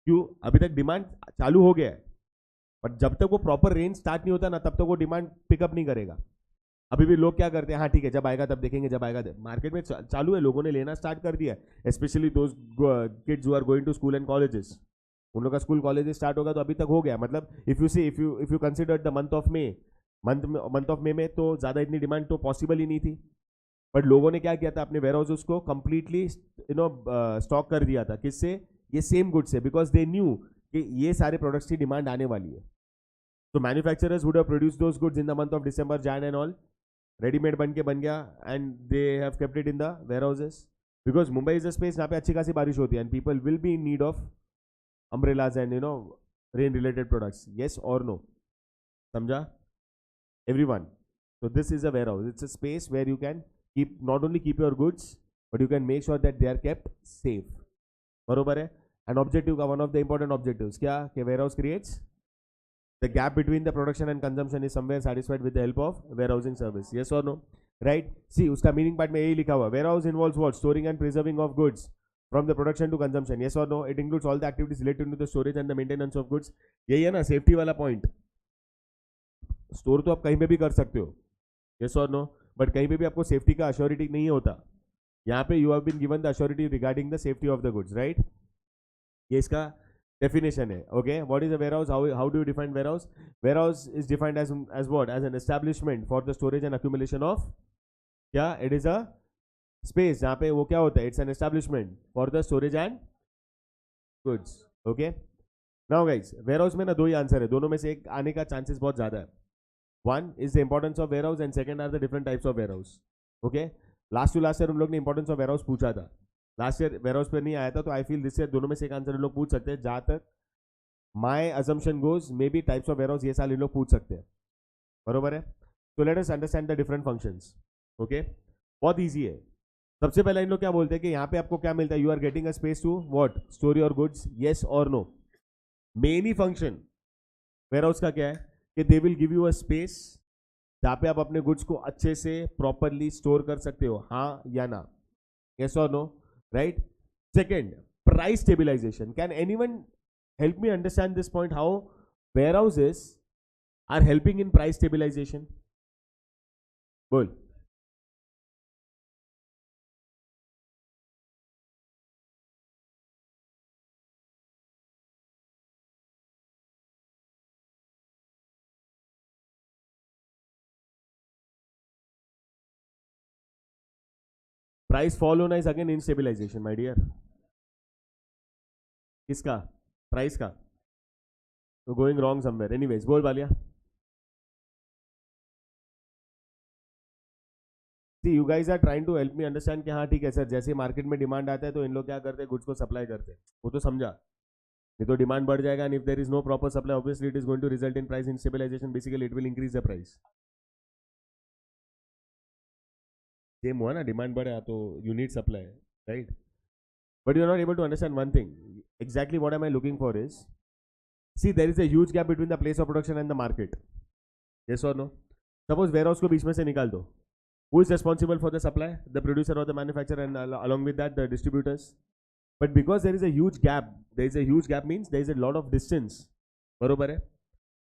क्यों? अभी तक demand चालू हो गया है, but जब तक वो प्रॉपर रेंज स्टार्ट नहीं होता ना तब तक वो डिमांड पिकअप नहीं करेगा. अभी भी लोग क्या करते हैं, हाँ ठीक है जब आएगा तब देखेंगे, जब आएगा. मार्केट में चालू है, लोगों ने लेना स्टार्ट कर दिया, specially those kids who are going to school and colleges. उन लोग का स्कूल कॉलेजेस स्टार्ट होगा तो अभी तक हो गया. मतलब if you consider the month of May, month of May में तो ज़्यादा इतनी डिमांड तो पॉसिबल ही नहीं थी. बट लोगों ने क्या किया था, अपने वेयर हाउस को कंप्लीटली स्टॉक कर दिया था. किससे? ये सेम गुड से, बिकॉज दे न्यू कि ये सारे प्रोडक्ट्स की डिमांड आने वाली है. तो manufacturers would have produced those goods in the month of December, Jan and all. Readymade बन के बन गया and they have kept it in the warehouses, because Mumbai is a space जहाँ पे अच्छी खासी बारिश होती है and people will be in need of umbrellas and rain related products. Yes और नो? समझा everyone? So this is a warehouse. It's a space where you can not only keep your goods, but you can make sure that they are kept safe. बरोबर है. And objective का one of the important objectives क्या? कि warehouse creates the gap between the production and consumption is somewhere satisfied with the help of warehousing service. Yes or no? Right? See, उसका meaning part में यही लिखा हुआ. Warehouse involves what? Storing and preserving of goods from the production to consumption. Yes or no? It includes all the activities related to the storage and the maintenance of goods. यही है ना safety वाला point. Store तो आप कहीं पे भी कर सकते हो, yes or no? बट कहीं पे भी आपको सेफ्टी का अश्योरिटी नहीं होता. यहाँ पे you have been given the assurity regarding the safety of the goods, right? ये इसका definition है. Okay, what is a warehouse? How do you define warehouse? Warehouse is defined as what? As an establishment for the storage and accumulation of, क्या? It is a space जहाँ पे वो क्या होता है? It's an establishment for the storage and goods. Okay. Now guys, warehouse में ना दो ही आंसर है, दोनों में से एक आने का चांसेस बहुत ज्यादा है. One is the importance of warehouse and second are the different types of warehouse. Okay. Last to last year हम लोग ने इंपॉर्टेंस ऑफ वेयरहाउस पूछा था. लास्ट ईयर वेयरहाउस पर नहीं आया था, तो आई फील दिस ईयर दोनों में से एक आंसर इन लोग पूछ सकते हैं. जहां तक my assumption goes, may be types of warehouse ये साल इन लोग पूछ सकते हैं. बरोबर है. तो let us understand the different functions. Okay, बहुत ईजी है. सबसे पहले इन लोग क्या बोलते हैं कि यहाँ पे आपको क्या मिलता है? You are getting a space to what? Store your goods. Yes और नो? मेन ही फंक्शन वेयरहाउस का क्या है कि they will give you a space जहाँ पे आप अपने गुड्स को अच्छे से प्रॉपरली स्टोर कर सकते हो. हाँ या ना? यस और no? Right. Second, price stabilization. Can anyone help me understand this point, how warehouses are helping in price stabilization? बोल. प्राइस फॉल होना is again in stabilization my dear. किसका? प्राइस का. तो गोइंग रॉन्ग समवेयर. एनीवेज, बोल Baliya. See, you guys are trying to help me understand कि हाँ ठीक है सर, जैसे मार्केट में डिमांड आता है तो इन लोग क्या करते हैं? गुड्स को सप्लाई करते हैं. वो तो समझा. नहीं तो डिमांड बढ़ जाएगा, and if there is no proper supply obviously it is going to result in price instabilization. Basically it will increase the price. Same हुआ ना, डिमांड बढ़ा तो you need supply, right? But you are not able to understand one thing. Exactly what am I looking for is, see there is a huge gap between the place of production and the market. Yes और no? Suppose warehouse को बीच में से निकाल दो. Who is responsible for the supply? The producer और the manufacturer, and along with that the distributors. But because there is a huge gap, there is a huge gap means there is a lot of distance. बरोबर है?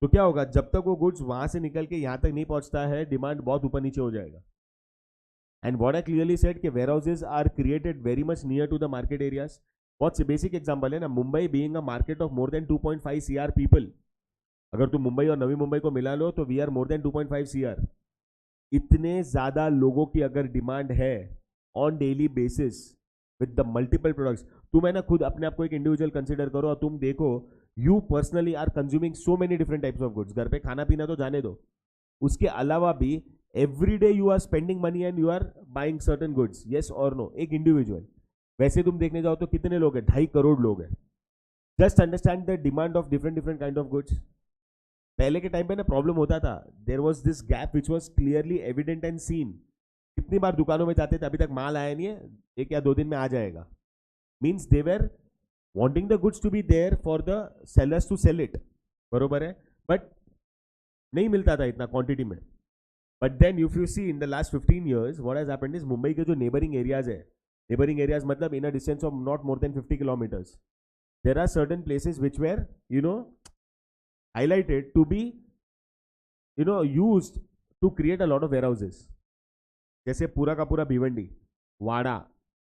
तो क्या होगा? जब तक वो goods वहां से निकल के यहाँ तक नहीं पहुंचता है, डिमांड बहुत ऊपर नीचे हो जाएगा. And what I clearly said कि warehouses are created very much near to the market areas. बहुत बेसिक एग्जांपल है ना, Mumbai being a market of more than 2.5 CR people. अगर तुम मुंबई और नवी मुंबई को मिला लो तो we are more than 2.5 CR. इतने ज्यादा लोगों की अगर डिमांड है on daily basis with the multiple products, तुम है ना खुद अपने आप को एक इंडिविजुअल कंसिडर करो और तुम देखो, you personally are consuming so many different types of goods. घर पे खाना पीना तो जाने दो, उसके अलावा भी every day you are spending money and you are buying certain goods. Yes और नो? एक इंडिविजुअल. वैसे तुम देखने जाओ तो कितने लोग हैं? 2.5 करोड़ लोग हैं. Just understand the demand of different different kind of goods. पहले के टाइम पे ना प्रॉब्लम होता था. There was this gap which was clearly evident and seen. कितनी बार दुकानों में जाते थे, अभी तक माल आया नहीं है, 1 या 2 दिन में आ जाएगा. Means they were wanting the goods to be there for the sellers to sell it. बरोबर है? बट नहीं मिलता था इतना क्वांटिटी में. But then if you see in the last 15 years what has happened is, Mumbai के जो नेबरिंग एरियाज है, नेबरिंग एरियाज मतलब in a distance of not more than 50 kilometers, there are certain places which were you know highlighted to be used to create a lot of warehouses. जैसे पूरा का पूरा भिवंडी, वाड़ा,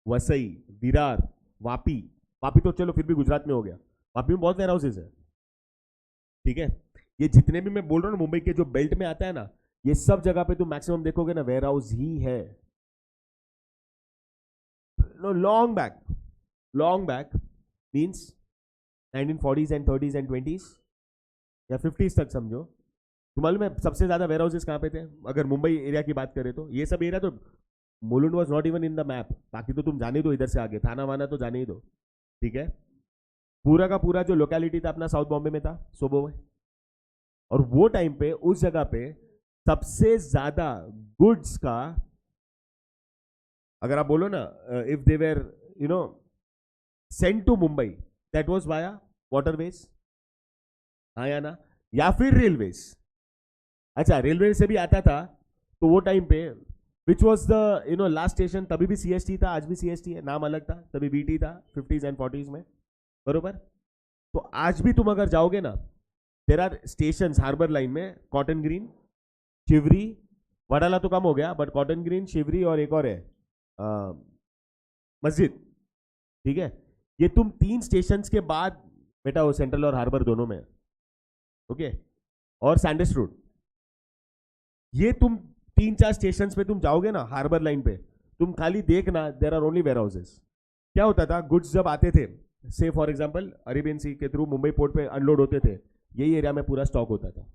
वसई, विरार, वापी. वापी तो चलो फिर भी गुजरात में हो गया, वापी में बहुत वेयरहाउसेस है. ठीक है? ये जितने भी मैं बोल रहा हूँ ना मुंबई के जो बेल्ट में आता है ना, ये सब जगह पे तुम मैक्सिमम देखोगे ना वेयरहाउस ही है. Long back means 1940s and 30s and 20s या 50s तक समझो. तो मालूम है सबसे ज्यादा वेयरहाउसेस कहाँ पे थे? अगर मुंबई एरिया की बात करें तो ये सब एरिया तो Mulund was not even in the map. बाकी तो तुम जाने दो, इधर से आगे थाना वाना तो जाने ही दो. ठीक है? पूरा का पूरा जो लोकेलिटी था अपना साउथ बॉम्बे में था, सोबो में. और वो टाइम पे उस जगह पे सबसे ज्यादा गुड्स का, अगर आप बोलो ना, if they were sent to Mumbai, that was via waterways. हाँ या ना? या फिर रेलवेज. अच्छा, रेलवे से भी आता था तो वो टाइम पे which was the last station, तभी भी CST था, आज भी CST है, नाम अलग था. तभी BT था 50s एंड 40s में. बरोबर? तो आज भी तुम अगर जाओगे ना, there are station harbour line में, कॉटन ग्रीन, शिवरी, वडाला तो कम हो गया, बट कॉटन ग्रीन, शिवरी और एक और है मस्जिद. ठीक है? ये तुम 3 स्टेशन के बाद बेटा वो सेंट्रल और हार्बर दोनों में है, ओके। और सैंडिस रोड, ये तुम 3-4 स्टेशन पे तुम जाओगे ना, हार्बर लाइन पे, तुम खाली देखना, there are only warehouses. क्या होता था, गुड्स जब आते थे, से फॉर एग्जांपल अरेबियन सी के थ्रू मुंबई पोर्ट पे अनलोड होते थे, यही एरिया में पूरा स्टॉक होता था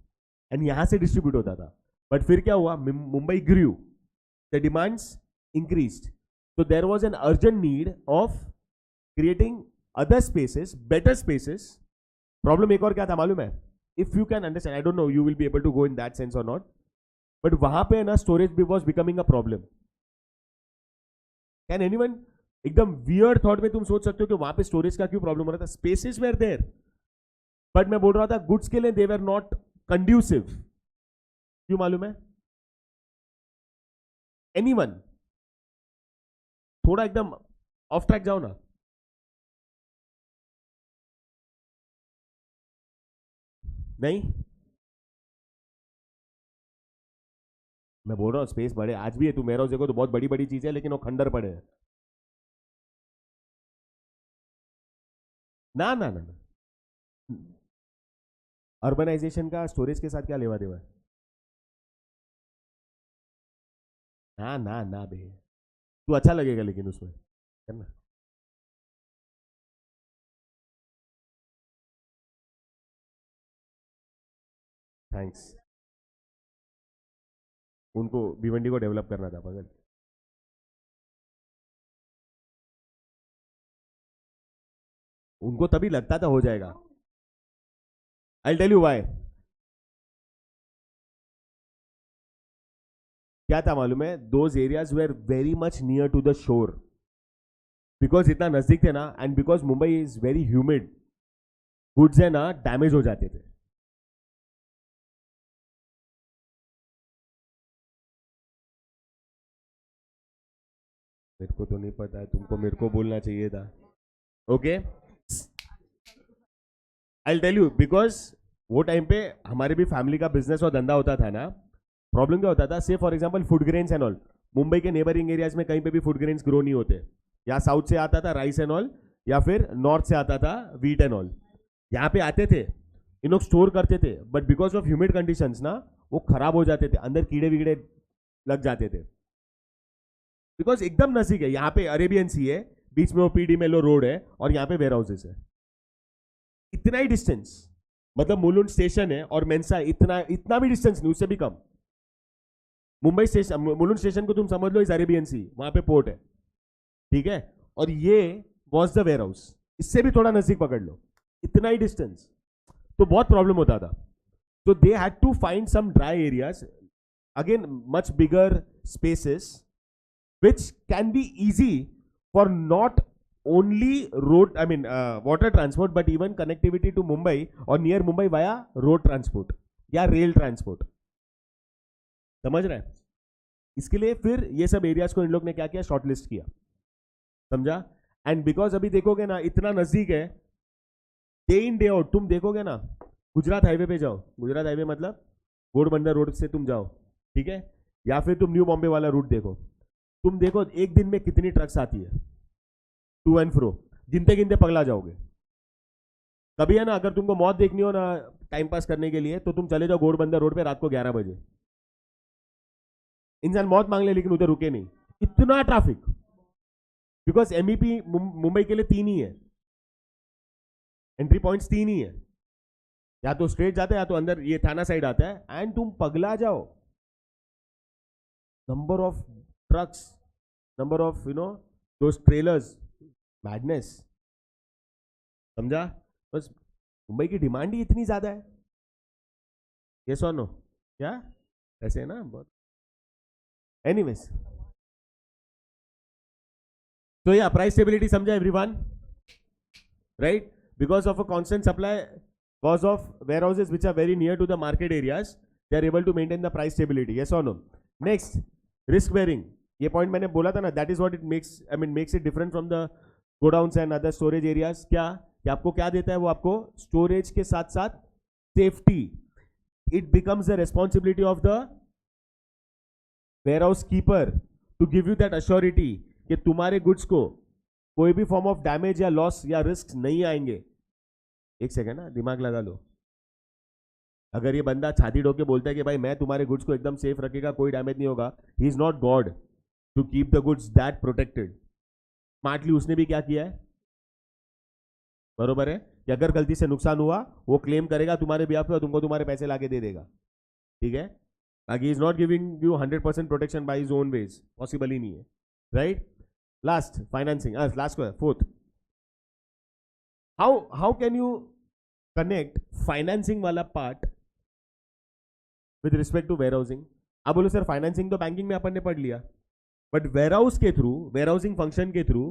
एंड यहां से डिस्ट्रीब्यूट होता था। बट फिर क्या हुआ, Mumbai grew, the demands increased, so there was an urgent need of creating other spaces, better spaces. Problem एक और क्या था मालूम है, if you can understand, I don't know you will be able to go in that sense or not, but वहां पे ना storage was becoming a problem. Can anyone, एकदम weird thought में तुम सोच सकते हो कि वहां पे storage का क्यों problem हो रहा था? Spaces were there, but मैं बोल रहा था goods के लिए they were not conducive. क्यों मालूम है? Anyone? थोड़ा एकदम ऑफ ट्रैक जाओ ना। नहीं, मैं बोल रहा हूँ स्पेस बड़े आज भी है, तू मेरा देखो तो बहुत बड़ी बड़ी चीज है, लेकिन वो खंडर पड़े हैं। ना ना ना, अर्बनाइजेशन का स्टोरेज के साथ क्या लेवा देवा है? ना ना ना बे, तू अच्छा लगेगा लेकिन उसमें करना। थैंक्स, उनको भिवंडी को डेवलप करना था पगल। उनको तभी लगता था हो जाएगा। I tell you why. क्या था मालूम है, those areas were very much near to the shore, because इतना नजदीक थे ना, and because Mumbai is very humid, goods है ना डैमेज हो जाते थे। मेरे को तो नहीं पता है, तुमको मेरे को बोलना चाहिए था। Okay, I tell you, because वो टाइम पे हमारे भी फैमिली का बिजनेस और धंधा होता था ना। प्रॉब्लम क्या होता था, से for example food grains and all, Mumbai के नेबरिंग एरियाज में कहीं पे भी फूड ग्रेन्स ग्रो नहीं होते। या साउथ से आता था राइस एंड ऑल, या फिर नॉर्थ से आता था वीट एंड ऑल। यहाँ पे आते थे, इन लोग स्टोर करते थे, but because of humid conditions ना वो खराब हो जाते थे, अंदर कीड़े वीड़े लग जाते थे। बिकॉज एकदम नजदीक है, यहाँ पे अरेबियन सी है, बीच में वो पीडी मेलो रोड है, और यहाँ पे वेयर हाउसेस है। इतना ही डिस्टेंस, मतलब मुलुंड स्टेशन है और मेंसा, इतना इतना भी डिस्टेंस नहीं, उससे भी कम। मुंबई स्टेशन, मुलुंड स्टेशन को तुम समझ लो इस अरेबियन सी, वहां पे पोर्ट है, ठीक है, और ये वॉज द वेयर हाउस, इससे भी थोड़ा नजदीक पकड़ लो, इतना ही डिस्टेंस। तो बहुत प्रॉब्लम होता था। तो they had to find some dry areas, again much bigger spaces, which can be easy for not only road, I mean water transport, but even connectivity to Mumbai or near Mumbai via road transport या rail transport. समझ रहे हैं? इसके लिए फिर ये सब areas को इन लोग ने क्या किया, शॉर्टलिस्ट किया, समझा। एंड बिकॉज अभी देखोगे ना इतना नजदीक है, डे इन डे आउट तुम देखोगे ना, गुजरात हाईवे पे जाओ, गुजरात हाईवे मतलब घोड़बंदर रोड से तुम जाओ, ठीक है, या फिर तुम न्यू बॉम्बे वाला रूट देखो, तुम देखो एक दिन में कितनी ट्रक्स आती है टू एंड फ्रो, गिनते गिनते पगला जाओगे। कभी है ना, अगर तुमको मौत देखनी हो ना टाइम पास करने के लिए, तो तुम चले जाओ घोड़बंदर रोड पे रात को 11 बजे, इंसान मौत मांग ले लेकिन उधर रुके नहीं, इतना ट्रैफिक। बिकॉज एमईपी मुंबई के लिए 3 ही है, एंट्री पॉइंट्स 3 ही है, या तो स्ट्रेट जाता है या तो अंदर ये थाना साइड आता है, एंड तुम पगला जाओ। Number of trucks, number of those trailers, madness, समझा। बस मुंबई की डिमांड ही इतनी ज्यादा है, ये सो नो क्या ऐसे है ना बहुत। एनीवेज, तो या प्राइस स्टेबिलिटी समझा everyone, right? Because of a constant supply, because of warehouses which are very near to the market areas, they are able to maintain the price stability, yes और no. Next, risk bearing, ये point मैंने बोला था ना, that is what it makes, I mean makes it different from the godowns and other storage areas. क्या कि आपको क्या देता है वो, आपको स्टोरेज के साथ साथ safety. It becomes the responsibility of the warehouse keeper to give you that assurity कि तुम्हारे गुड्स को कोई भी फॉर्म ऑफ डैमेज या लॉस या रिस्क नहीं आएंगे। एक सेकेंड ना, दिमाग लगा लो. अगर ये बंदा छाती ठोक के बोलता है कि भाई मैं तुम्हारे गुड्स को एकदम सेफ रखेगा, कोई डैमेज नहीं होगा, he is not got to keep the goods that protected. Smartly उसने भी क्या किया है, बरोबर है, कि अगर गलती से नुकसान हुआ वो क्लेम करेगा तुम्हारे बिहाफ पे और तुमको तुम्हारे पैसे लाके दे देगा. ठीक है. बाकी is not giving you 100% protection by his own ways, possible ही नहीं है. राइट. लास्ट फाइनेंसिंग, लास्ट को fourth. How can you connect financing वाला part with respect to warehousing. आप बोलो सर फाइनेंसिंग तो बैंकिंग में अपन ने पढ़ लिया, बट वेयर हाउस के थ्रू, वेयर हाउसिंग फंक्शन के through,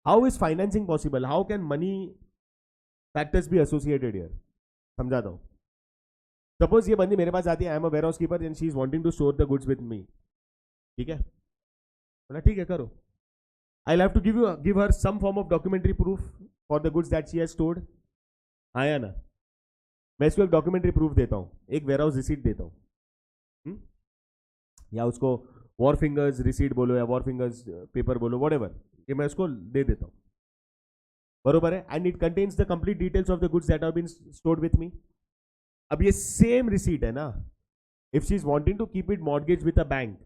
how is financing possible, how can money factors be associated here. समझाता हूं. सपोज ये बंदी मेरे पास आती है, I am a warehouse keeper and she is wanting to store the goods with me. ठीक है. बोला ठीक है करो. I have to give her some form of documentary proof for the goods that she has stored. आया ना. मैं इसको एक डॉक्यूमेंट्री प्रूफ देता हूं, एक वेयर हाउस रिसीट देता हूं, या उसको वॉर फिंगर्स रिसीट बोलो या वॉर फिंगर्स पेपर बोलो, व्हाटएवर, ये मैं उसको दे देता हूं. बरोबर है. And it contains the complete details of the goods that have been stored with me. अब ये सेम रिसीट है ना, if she is wanting to keep it mortgage with a bank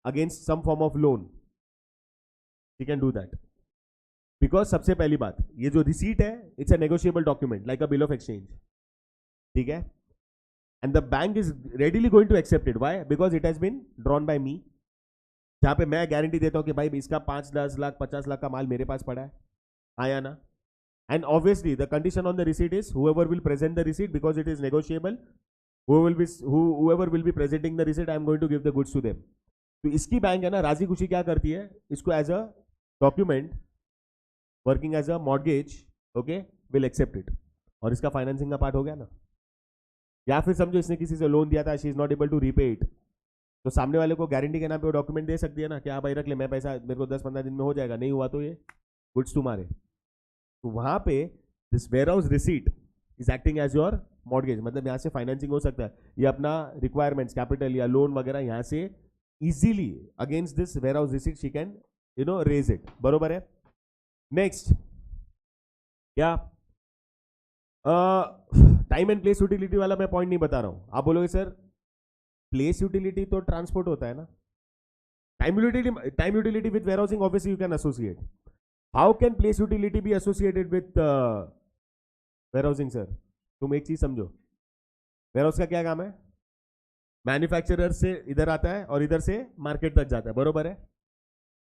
against some form of loan, she can do that. Because सबसे पहली बात, ये जो रिसीट है it's a negotiable document like a bill of exchange. ठीक है. And the bank is readily going to accept it. Why? Because it has been drawn by me. जहां पे मैं गारंटी देता हूं कि भाई इसका 5-10 लाख 50 लाख का माल मेरे पास पड़ा है. आया ना. And obviously, the condition on the receipt is whoever will present the receipt, because it is negotiable, whoever will be presenting the receipt, I am going to give the goods to them. तो इसकी bank है ना राजी खुशी क्या करती है, इसको as a document working as a mortgage, okay, will accept it. और इसका फाइनेंसिंग का पार्ट हो गया ना. या फिर समझो इसने किसी से लोन दिया था, she is not able to repay it, तो सामने वाले को गारंटी के नाम पे वो डॉक्यूमेंट दे सकती है ना कि हाँ भाई रख ले, मैं पैसा मेरे को 10-15 दिन में हो जाएगा, नहीं हुआ तो ये गुड्स तुम्हारे. तो वहां पे this warehouse receipt is acting as your mortgage. मतलब यहां से फाइनेंसिंग हो सकता है, ये अपना रिक्वायरमेंट्स कैपिटल या लोन वगैरह यहां से easily against this warehouse receipt she can raise it. बरोबर है. नेक्स्ट क्या, टाइम एंड प्लेस यूटिलिटी वाला मैं पॉइंट नहीं बता रहा हूं. आप बोलोगे सर प्लेस यूटिलिटी तो ट्रांसपोर्ट होता है ना. Time utility with warehousing obviously you can associate. How can place utility be associated with warehousing sir. तुम एक चीज समझो, वेयर हाउस का क्या काम है, मैन्युफैक्चरर से इधर आता है और इधर से मार्केट तक जाता है. बरोबर है.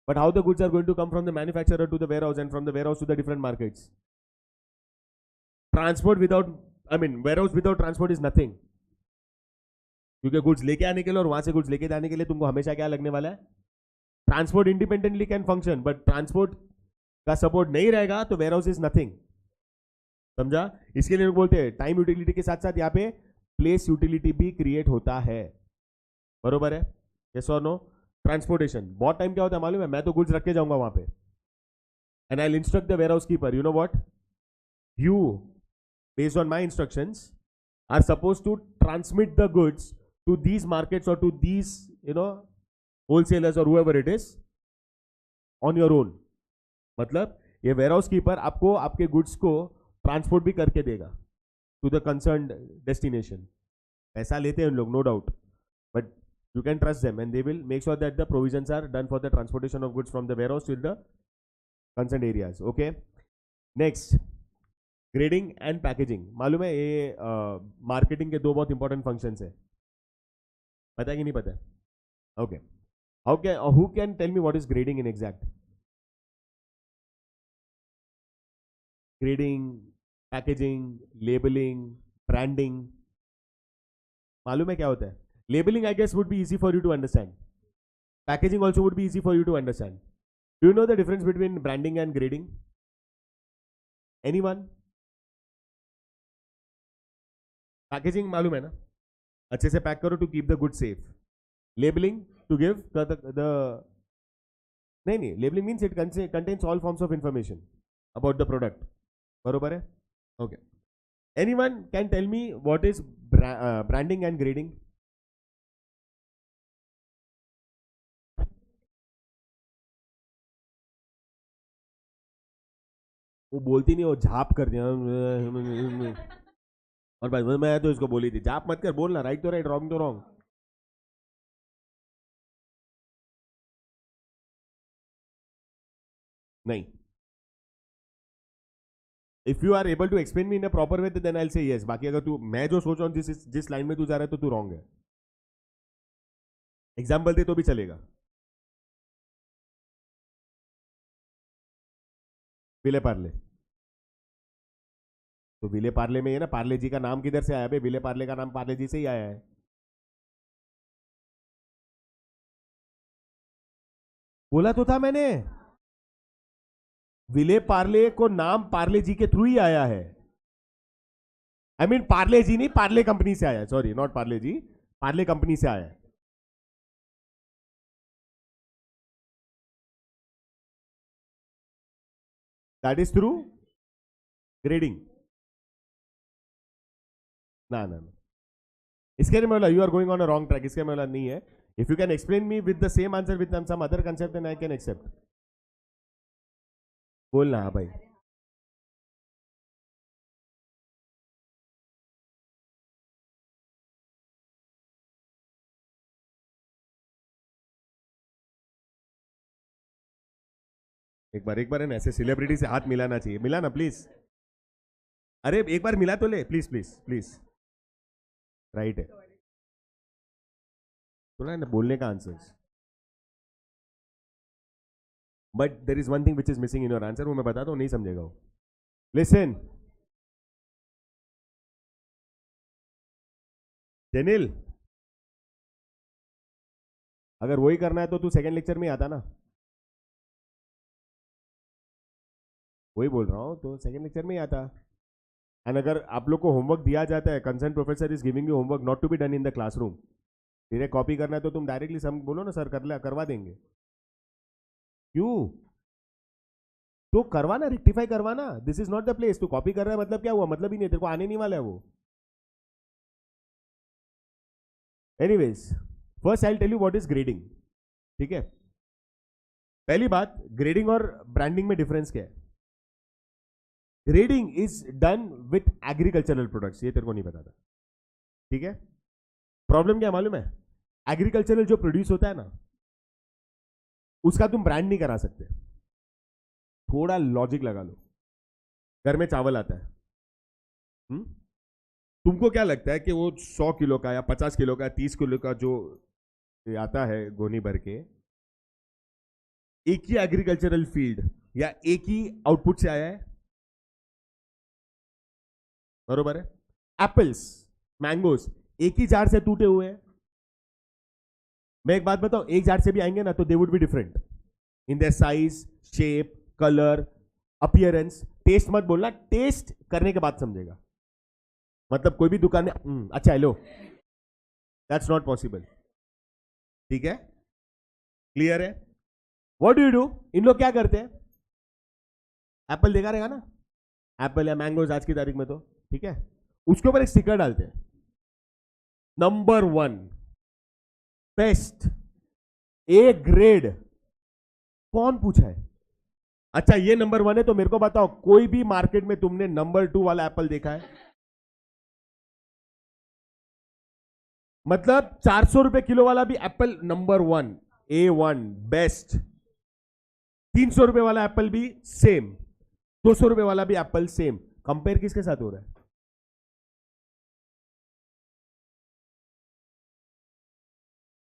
But how the goods are going to come from the manufacturer to the warehouse and from the warehouse to the different markets. Transport without, I mean warehouse without transport is nothing. क्योंकि goods लेके आने के लिए और वहां से goods लेके जाने के लिए तुमको हमेशा क्या लगने वाला है, transport. Independently can function, but transport का सपोर्ट नहीं रहेगा तो वेयर हाउस इज नथिंग. समझा. इसके लिए लोग बोलते हैं टाइम यूटिलिटी के साथ साथ यहाँ पे प्लेस यूटिलिटी भी क्रिएट होता है. बरोबर है. यस और नो. ट्रांसपोर्टेशन बहुत टाइम क्या होता है मालूम है, मैं तो गुड्स रख के जाऊंगा वहां पे and I will instruct the warehouse keeper, you know what, you based on my instructions are supposed to transmit the goods to these markets or to these wholesalers or whoever it is on your own. मतलब ये ware house keeper आपको आपके goods को transport भी करके देगा to the concerned destination. पैसा लेते हैं उन लोग, no doubt, but you can trust them and they will make sure that the provisions are done for the transportation of goods from the warehouse to the concerned areas. Okay. Next, grading and packaging. मालूम है ये marketing के दो बहुत important functions है. पता है कि नहीं पता है? Okay. Who can tell me what is grading in exact. Grading, packaging, labeling, branding, मालूम है क्या होता है? Labeling I guess would be easy for you to understand. Packaging also would be easy for you to understand. Do you know the difference between branding and grading? Anyone? Packaging मालूम है ना, अच्छे से पैक करो to keep the good safe. Labeling to give the नहीं, labelling means it contains all forms of information about the product. बरोबर है. Okay. Anyone can tell me what is branding and grading? वो बोलती नहीं, वो झाप कर दिया। और भाई मैं तो इसको बोली थी झाप मत कर, बोलना राइट तो राइट, रॉन्ग तो रॉन्ग। नहीं, if you are able to explain me in a proper way then I will say yes. बाकी अगर तू, मैं जो सोच रहा हूँ जिस लाइन में तू जा रहा है तो तू रॉन्ग है। एग्जाम्पल दे तो भी चलेगा। विले पार्ले, तो विले पार्ले में है ना, पार्ले जी का नाम किधर से आया बे? विले पार्ले का नाम पार्ले जी से ही आया है। बोला तो था मैंने, विले पार्ले को नाम पार्ले जी के थ्रू ही आया है। आई मीन पार्ले जी नहीं, पार्ले कंपनी से आया है, sorry not Parle G, Parle company से आया है। That is through grading. ना ना ना, इसके लिए बोला you are going on a wrong track, इसके बोला नहीं है। If you can explain me with the same answer with some other concept then I can accept. बोलना हाँ भाई। एक बार है ना, ऐसे सेलिब्रिटी से हाथ मिलाना चाहिए, मिला ना प्लीज। अरे एक बार मिला तो ले, प्लीज प्लीज प्लीज। राइट है, सुना है ना बोलने का answer. But there is one thing which is missing in your answer, वो मैं बताता हूँ, नहीं समझेगा वो। लिसन जेनिल, अगर वही करना है तो तू सेकंड लेक्चर में ही आता ना। वही बोल रहा हूँ, तो सेकंड लेक्चर में ही आता। एंड अगर आप लोग को होमवर्क दिया जाता है, concern professor is giving you homework not to be done in the classroom, direct copy करना है तो तुम डायरेक्टली सम बोलो ना सर कर ले, करवा देंगे। क्यों? तो करवाना, रेक्टिफाई करवाना, this is not the place. तो कॉपी कर रहा है मतलब क्या हुआ? मतलब ही नहीं, तेरे को आने नहीं वाला है वो। Anyways, first I tell you what is grading. ठीक है, पहली बात, ग्रेडिंग और ब्रांडिंग में डिफरेंस क्या है? Grading is done with agricultural products, ये तेरे को नहीं पता था। ठीक है, प्रॉब्लम क्या मालूम है? एग्रीकल्चरल जो प्रोड्यूस होता है ना, उसका तुम ब्रांड नहीं करा सकते। थोड़ा लॉजिक लगा लो, घर में चावल आता है, तुमको क्या लगता है कि वो 100 किलो का या 50 किलो का 30 किलो का जो आता है गोनी भर के, एक ही एग्रीकल्चरल फील्ड या एक ही आउटपुट से आया है? बरोबर है। एप्पल्स, मैंगोस एक ही झाड़ से टूटे हुए हैं। मैं एक बात बताऊं, एक झाड़ से भी आएंगे ना तो they would be different in their size, shape, colour, appearance. Taste मत बोलना, टेस्ट करने के बाद समझेगा। मतलब कोई भी दुकान में अच्छा हेलो, दैट्स नॉट पॉसिबल। ठीक है, क्लियर है? What do you do? इन लोग क्या करते हैं, एप्पल देखा रहेगा ना, एप्पल या मैंगोज आज की तारीख में तो, ठीक है, उसके ऊपर एक स्टिकर डालते हैं, नंबर 1 बेस्ट, ए ग्रेड। कौन पूछा है? अच्छा ये नंबर 1 है तो मेरे को बताओ, कोई भी मार्केट में तुमने नंबर 2 वाला एप्पल देखा है? मतलब 400 रुपए किलो वाला भी एप्पल नंबर 1, A1 बेस्ट, 300 रुपए वाला एप्पल भी सेम, 200 रुपए वाला भी एप्पल सेम। कंपेयर किसके साथ हो रहा है?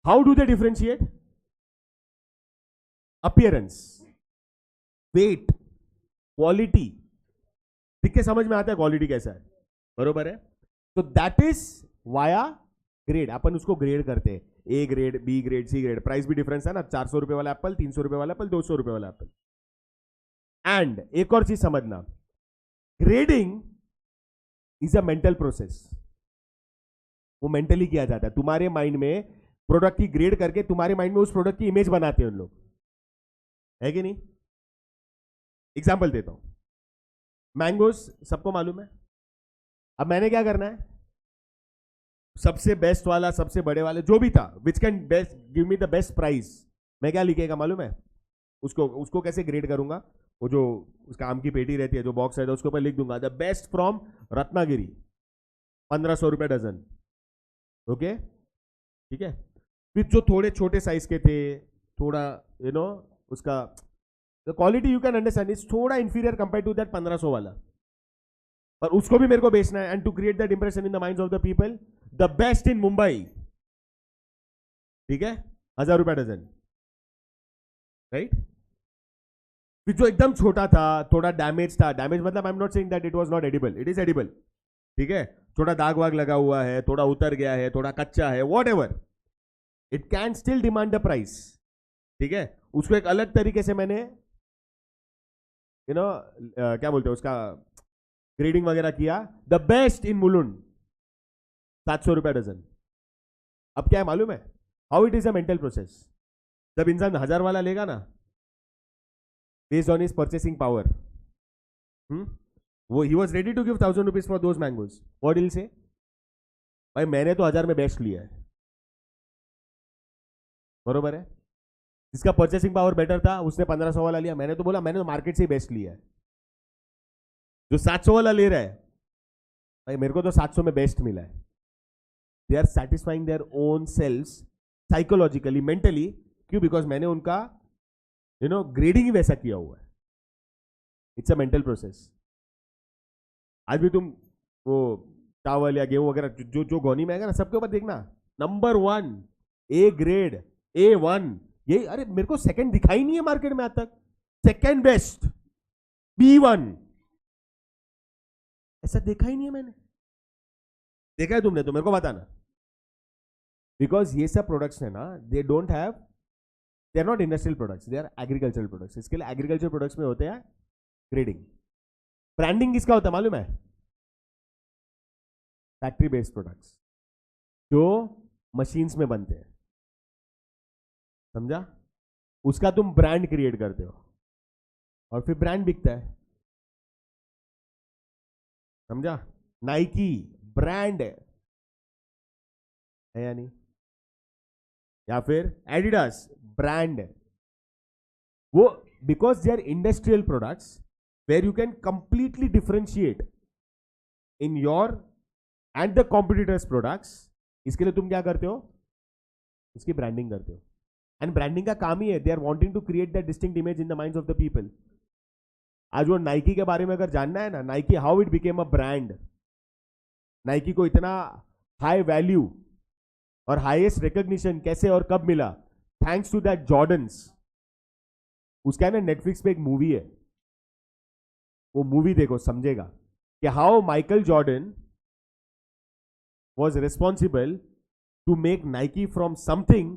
How do they differentiate? Appearance, weight, quality. दिख के समझ में आता है क्वालिटी कैसा है, बरोबर है? तो दैट इज वाया ग्रेड, अपन उसको ग्रेड करते हैं, A grade, B grade, C grade. Price भी डिफरेंस है ना, 400 रुपए वाला एप्पल, 300 रुपए वाला एप्पल, 200 रुपए वाला एप्पल। एंड एक और चीज समझना, grading is a mental process. वो मेंटली किया जाता है, तुम्हारे माइंड में प्रोडक्ट की ग्रेड करके तुम्हारे माइंड में उस प्रोडक्ट की इमेज बनाते हैं उन लोग, है कि नहीं? एग्जाम्पल देता हूं, मैंगोस सबको मालूम है। अब मैंने क्या करना है, सबसे बेस्ट वाला, सबसे बड़े वाले जो भी था, which can best give me the best price, मैं क्या लिखेगा मालूम है? उसको कैसे ग्रेड करूंगा? वो जो उसका आम की पेटी रहती है, जो बॉक्स रहता है, उसके ऊपर लिख दूंगा द बेस्ट फ्रॉम रत्नागिरी, 1500 रुपये डजन। ओके, ठीक है। फिर जो थोड़े छोटे साइज के थे, थोड़ा उसका quality you can understand is थोड़ा इंफीरियर कंपेयर टू दैट 1500 वाला, पर उसको भी मेरे को बेचना है। And to create that impression in the minds of the people, the best in Mumbai, ठीक है, 1000 रुपया डजन, राइट। फिर जो एकदम छोटा था, थोड़ा डैमेज था, डैमेज मतलब I am not saying that it was not edible, it is edible, ठीक है, थोड़ा दाग वाग लगा हुआ है, थोड़ा उतर गया है, थोड़ा कच्चा है, what ever, it can still demand the price, ठीक है। उसको एक अलग तरीके से मैंने क्या बोलते हैं उसका ग्रेडिंग वगैरह किया, द बेस्ट इन मुलुंड, 700 रुपया डजन। अब क्या है मालूम है, how it is a mental process. जब इंसान 1000 वाला लेगा ना, based on his purchasing power, वो ही was ready to give 1000 rupees for those mangoes, what will say, भाई मैंने तो 1000 में बेस्ट लिया है, बरोबर है। जिसका परचेसिंग पावर बेटर था उसने 1500 वाला लिया, मैंने तो बोला मैंने तो मार्केट से ही बेस्ट लिया है। जो 700 वाला ले रहा है, भाई मेरे को तो 700 में बेस्ट मिला है। They are satisfying their own sales psychologically, mentally, क्यों, बिकॉज मैंने उनका ग्रेडिंग ही वैसा किया हुआ है। It's a mental process. आज भी तुम वो चावल या गेहूं वगैरह जो जो गौनी में आएगा ना, सबके ऊपर देखना नंबर 1, ए ग्रेड, A1, ये, अरे मेरे को सेकंड दिखाई नहीं है मार्केट में आज तक, सेकंड बेस्ट B1, ऐसा देखा ही नहीं है मैंने। देखा है तुमने तो मेरे को बताना, बिकॉज ये सब प्रोडक्ट्स है ना, they don't have, they are not industrial products, they are agricultural products. इसके लिए एग्रीकल्चर प्रोडक्ट्स में होते हैं ग्रेडिंग। ब्रांडिंग किसका होता है मालूम है, फैक्ट्री बेस्ड प्रोडक्ट्स जो मशीन्स में बनते हैं, समझा, उसका तुम ब्रांड क्रिएट करते हो और फिर ब्रांड बिकता है, समझा। नाइकी ब्रांड है या नहीं, या फिर एडिडास ब्रांड है, वो because they are industrial products where you can completely differentiate in your and the competitors products. इसके लिए तुम क्या करते हो, इसकी ब्रांडिंग करते हो। एंड ब्रांडिंग का काम ही है, they are wanting to create that distinct image in the minds of the people. आज वो नाइकी के बारे में अगर जानना है ना, Nike how it became a brand, Nike को इतना हाई वैल्यू और हाईएस्ट रिकॉग्निशन कैसे और कब मिला, थैंक्स टू दैट जॉर्डन्स। उसका है ना नेटफ्लिक्स पे एक मूवी है, वो मूवी देखो समझेगा कि how Michael Jordan was responsible to make Nike from something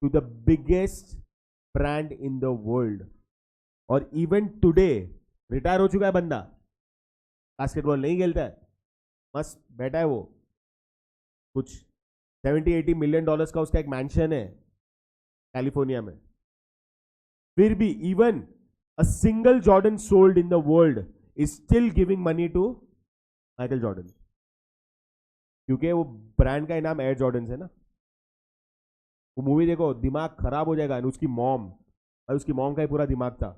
to the biggest brand in the world. और even today रिटायर हो चुका है बंदा, बास्केटबॉल नहीं खेलता है, मस्त बैठा है वो, कुछ 70-80 मिलियन डॉलर्स का उसका एक मैंशन है कैलिफोर्निया में। फिर भी even a single Jordan sold in the world is still giving money to Michael Jordan, क्योंकि वो ब्रांड का इनाम एयर जॉर्डन है ना। वो मूवी देखो, दिमाग खराब हो जाएगा। उसकी मॉम, और उसकी मॉम का ही पूरा दिमाग था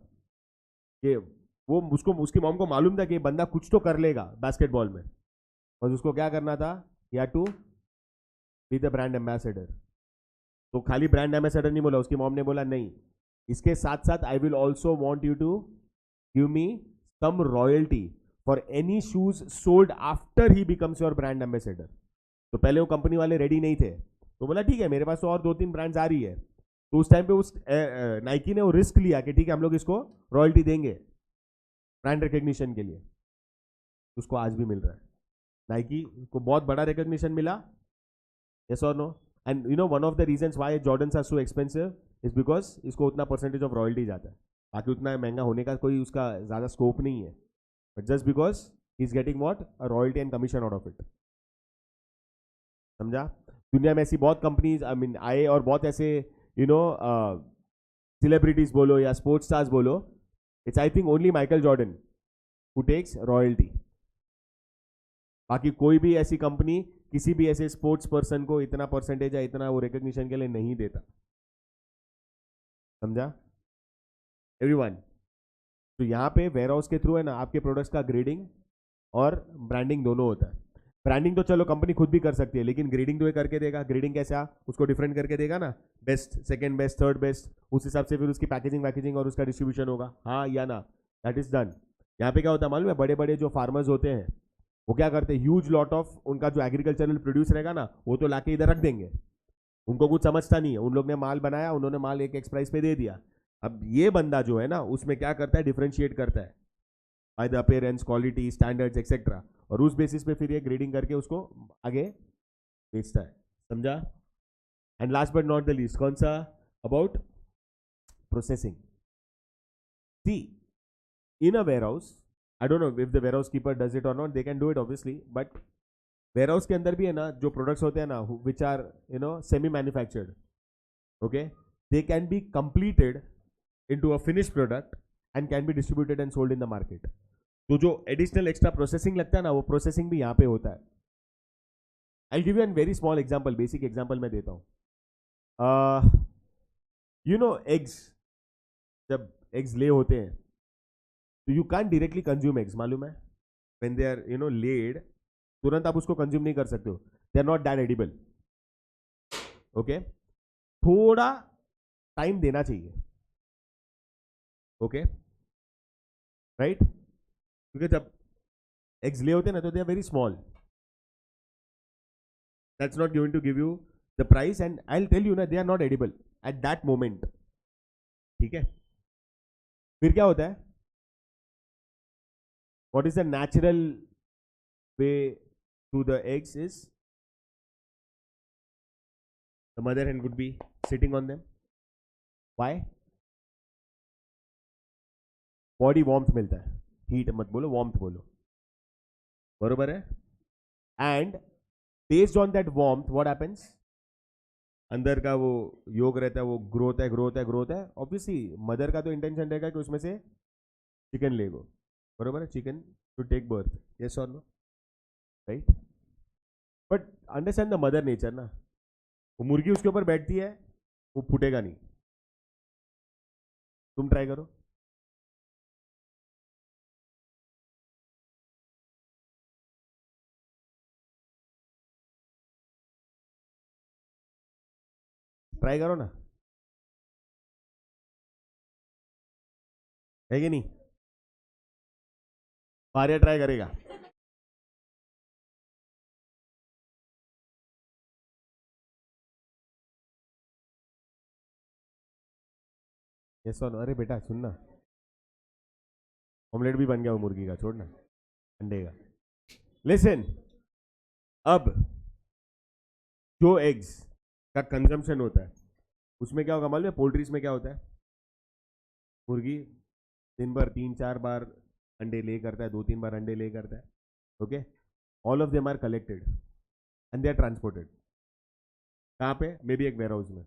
कि वो उसको, उसकी मॉम को मालूम था कि बंदा कुछ तो कर लेगा बास्केटबॉल में, बस उसको क्या करना था, या to be the brand ambassador. तो खाली ब्रांड एम्बेसडर नहीं बोला, उसकी मॉम ने बोला नहीं, इसके साथ साथ I will also want you to give me some royalty for any shoes sold after he becomes your brand ambassador. तो पहले वो कंपनी वाले रेडी नहीं थे, तो बोला ठीक है मेरे पास तो और 2-3 ब्रांड्स आ रही है। तो उस टाइम पे उस नाइकी ने वो रिस्क लिया कि ठीक है हम लोग इसको रॉयल्टी देंगे ब्रांड रिकग्निशन के लिए। उसको आज भी मिल रहा है, नाइकी को बहुत बड़ा रिकग्निशन मिला, यस और no. And you know one of the reasons why Jordans are so expensive is because इसको उतना परसेंटेज ऑफ रॉयल्टी जाता है, बाकी उतना महंगा होने का कोई उसका ज्यादा स्कोप नहीं है, but just because he is getting what, a royalty and commission out of it, समझा। दुनिया में ऐसी बहुत कंपनीज आई मीन आए, और बहुत ऐसे सेलिब्रिटीज बोलो या स्पोर्ट्स स्टार्स बोलो, it's I think only Michael Jordan who takes royalty. बाकी कोई भी ऐसी कंपनी किसी भी ऐसे स्पोर्ट्स पर्सन को इतना परसेंटेज या इतना वो रिकग्निशन के लिए नहीं देता, समझा एवरीवन। तो यहाँ पे वेयर हाउस के थ्रू है ना आपके प्रोडक्ट्स का ग्रेडिंग और ब्रांडिंग दोनों होता है. ब्रांडिंग तो चलो कंपनी खुद भी कर सकती है, लेकिन ग्रेडिंग तो ये करके देगा. ग्रेडिंग कैसा, उसको डिफरेंट करके देगा ना, best, second best, third best. उस हिसाब से फिर उसकी पैकेजिंग वैकेजिंग और उसका डिस्ट्रीब्यूशन होगा. हाँ या ना, दैट इज डन. यहाँ पे क्या होता है मालूम है, बड़े बड़े जो फार्मर्स होते हैं वो क्या करते हैं, ह्यूज लॉट ऑफ उनका जो एग्रीकल्चरल प्रोड्यूस रहेगा ना वो तो लाके इधर रख देंगे. उनको कुछ समझता नहीं है, उन लोग ने माल बनाया, उन्होंने माल एक एक्स प्राइस पे दे दिया. अब ये बंदा जो है ना उसमें क्या करता है, डिफरेंशिएट करता है by the appearance, quality, standards etcetera, और उस बेसिस पे फिर ये ग्रेडिंग करके उसको आगे बेचता है. समझा? And last but not the least, कौन सा, about processing. See, in a warehouse, I don't know if the warehouse keeper does it or not, they can do it obviously, but warehouse के अंदर भी है ना जो products होते हैं ना which are semi manufactured, okay, they can be completed into a finished product and can be distributed and sold in the market. तो जो additional extra processing लगता है ना वो processing भी यहाँ पे होता है. I'll give you a very small example, basic example मैं देता हूँ. Eggs, जब eggs lay होते हैं तो you can directly consume eggs, मालूम है. व्हेन दे आर लेड, तुरंत आप उसको कंज्यूम नहीं कर सकते हो. They are not that edible. Okay, थोड़ा टाइम देना चाहिए. ओके, राइट, क्योंकि जब एग्स ले होते हैं ना तो they are very small. That's not going to give you the price, and I will tell you ना they are not edible at that moment. ठीक है, फिर क्या होता है, what is the natural way to the eggs is the mother hen would be sitting on them. Why? Body warmth मिलता है, heat मत बोलो, वार्मथ बोलो, बरोबर है. And based on that warmth what happens, अंदर का वो योग रहता है, वो ग्रोथ है, ग्रोथ है, ग्रोथ है. ऑब्वियसली मदर का तो इंटेंशन रहेगा कि उसमें से चिकन ले गो, बरोबर है, chicken to take birth, yes और no, right. But understand the mother nature ना, वो मुर्गी उसके ऊपर बैठती है, वो फूटेगा नहीं. तुम ट्राई करो. ट्राई करो ना, है कि नहीं. आर्या ट्राई करेगा. यस और नो. अरे बेटा सुनना, ऑमलेट भी बन गया वो मुर्गी का, छोड़ना अंडे का. लिसन, अब जो एग्स का कंजम्पशन होता है उसमें क्या होगा मालूम है, पोल्ट्रीज में क्या होता है, मुर्गी दिन भर 3-4 बार अंडे ले करता है, 2-3 बार अंडे ले करता है. Okay, all of them are collected and they are transported. कहाँ पे, मे बी एक वेयर हाउस में.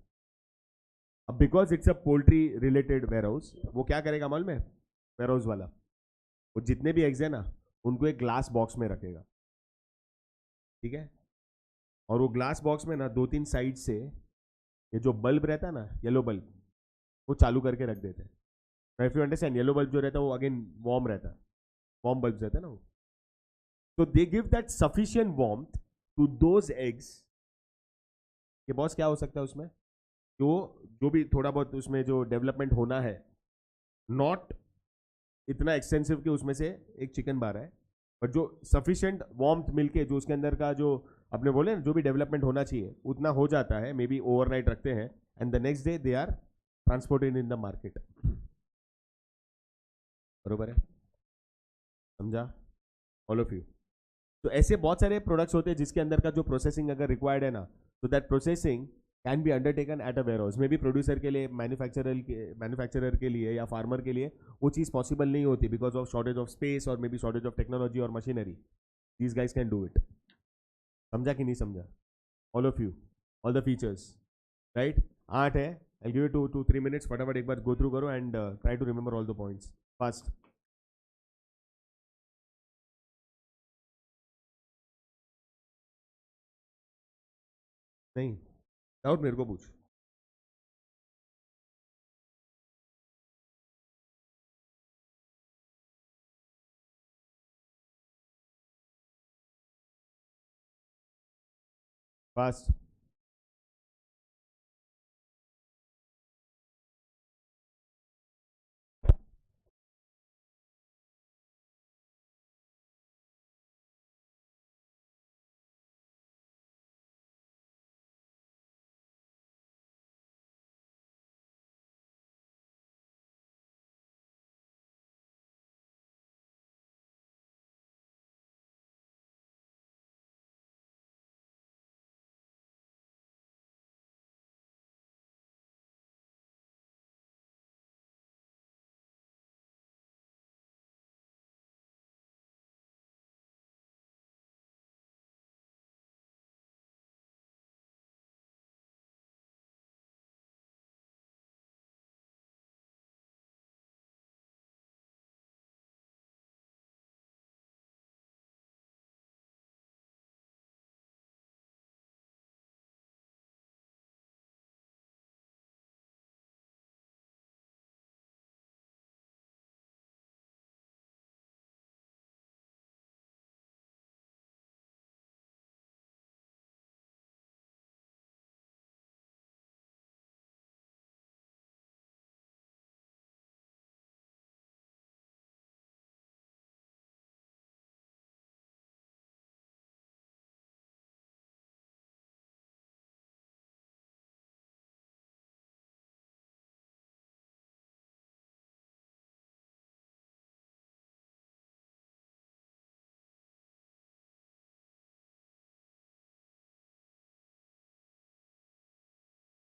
अब because it's a poultry related warehouse, वो क्या करेगा मालूम है, वेयर हाउस वाला, वो जितने भी एग्स है ना उनको एक ग्लास बॉक्स में रखेगा. ठीक है, और वो ग्लास बॉक्स में ना 2-3 साइड से ये जो बल्ब रहता है ना, येलो बल्ब, वो चालू करके रख देते हैं. If you understand, yellow bulb जो रहता है वो अगेन वार्म रहता है, वार्म बल्ब रहता है ना वो. तो they give that sufficient warmth to those eggs. ये बॉस क्या हो सकता है उसमें, जो जो भी थोड़ा बहुत उसमें जो डेवलपमेंट होना है, नॉट इतना एक्सटेंसिव कि उसमें से एक चिकन बार है, बट जो सफिशियंट वार्मथ मिलके जो उसके अंदर का जो अपने बोले जो भी डेवलपमेंट होना चाहिए उतना हो जाता है. मे बी ओवरनाइट रखते हैं and the next day they are transported in the market. बरोबर है, समझा ऑल ऑफ यू. तो ऐसे बहुत सारे प्रोडक्ट्स होते हैं जिसके अंदर का जो प्रोसेसिंग अगर रिक्वायर्ड है ना, तो that processing can be undertaken at a warehouse. Maybe producer के लिए, मैन्युफैक्चरर के लिए या फार्मर के लिए वो चीज़ पॉसिबल नहीं होती because of shortage of space और maybe shortage of technology और machinery. These guys can do it. समझा कि नहीं समझा, all of you, all the features, right. 8 है, आई गिव यू 2-3 minutes, फटाफट एक बार गो थ्रू करो and try to remember all the points fast. नहीं, डाउट मेरे को पूछ. फास्ट.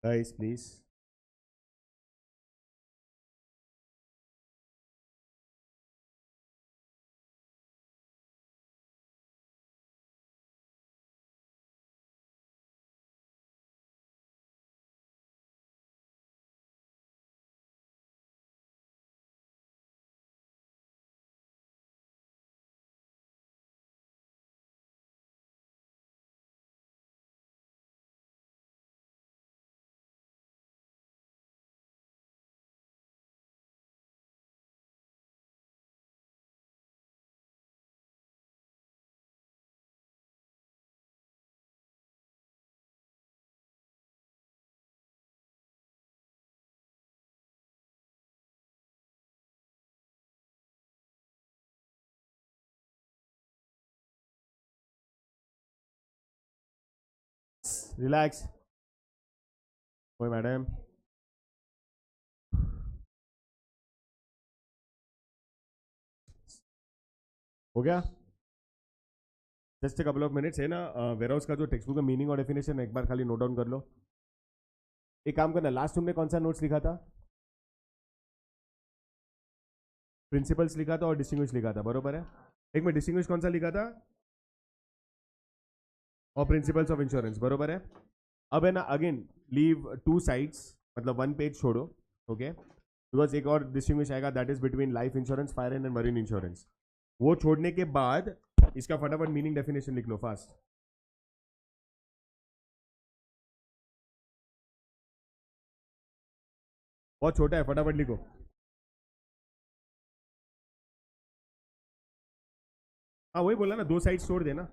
Guys, please. Relax. ओए मैडम. हो गया. Just a couple of minutes है ना. वेयरहाउस का जो टेक्स्ट बुक का मीनिंग और डेफिनेशन एक बार खाली नोट डाउन कर लो. एक काम करना, लास्ट तुमने कौन सा नोट्स लिखा था? प्रिंसिपल्स लिखा था और डिस्टिंग्विश लिखा था, बरोबर है. एक में डिस्टिंग्विश कौन सा लिखा था? और प्रिंसिपल्स ऑफ इंश्योरेंस, बरोबर है. अब है ना, अगेन लीव टू साइड्स, मतलब वन पेज छोड़ो. ओके, बिकॉज एक और डिस्टिंग्विश आएगा, that is between life insurance, fire and marine insurance. वो छोड़ने के बाद इसका फटाफट मीनिंग डेफिनेशन लिख लो फास्ट. बहुत छोटा है, फटाफट लिखो. हाँ वही बोला ना, दो साइड छोड़ देना.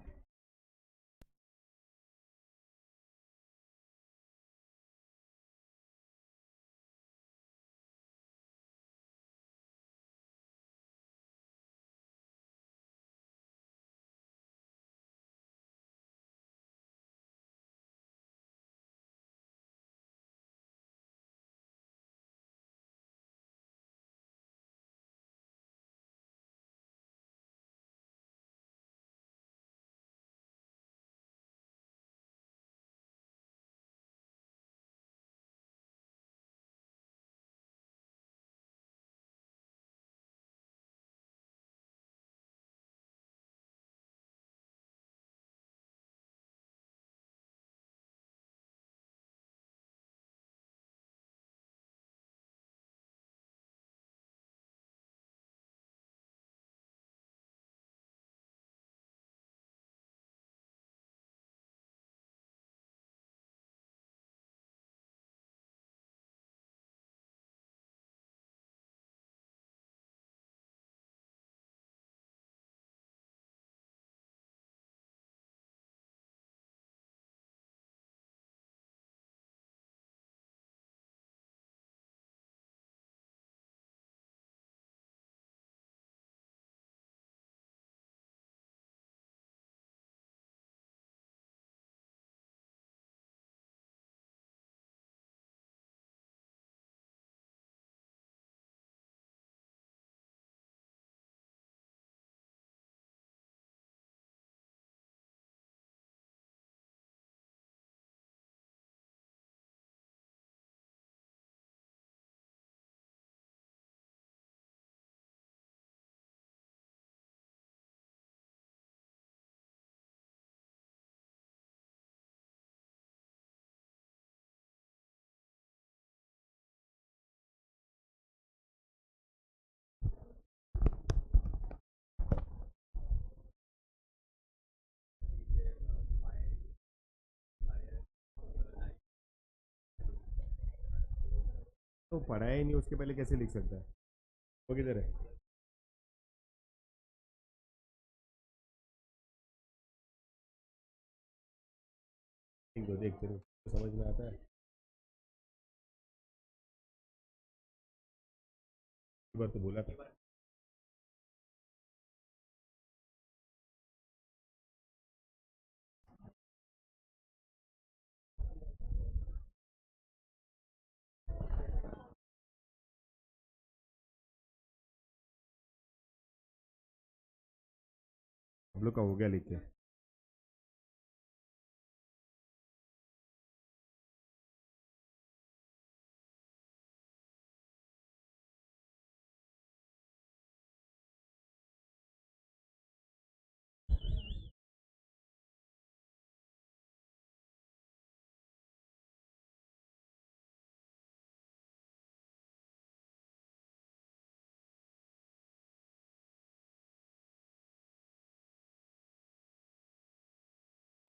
तो पढ़ाया ही नहीं, उसके पहले कैसे लिख सकता है? वो किधर है? देख दो, देख तेरे को समझ में आता है? एक बार तो बोला था। हम लोग का हो गया लिख के।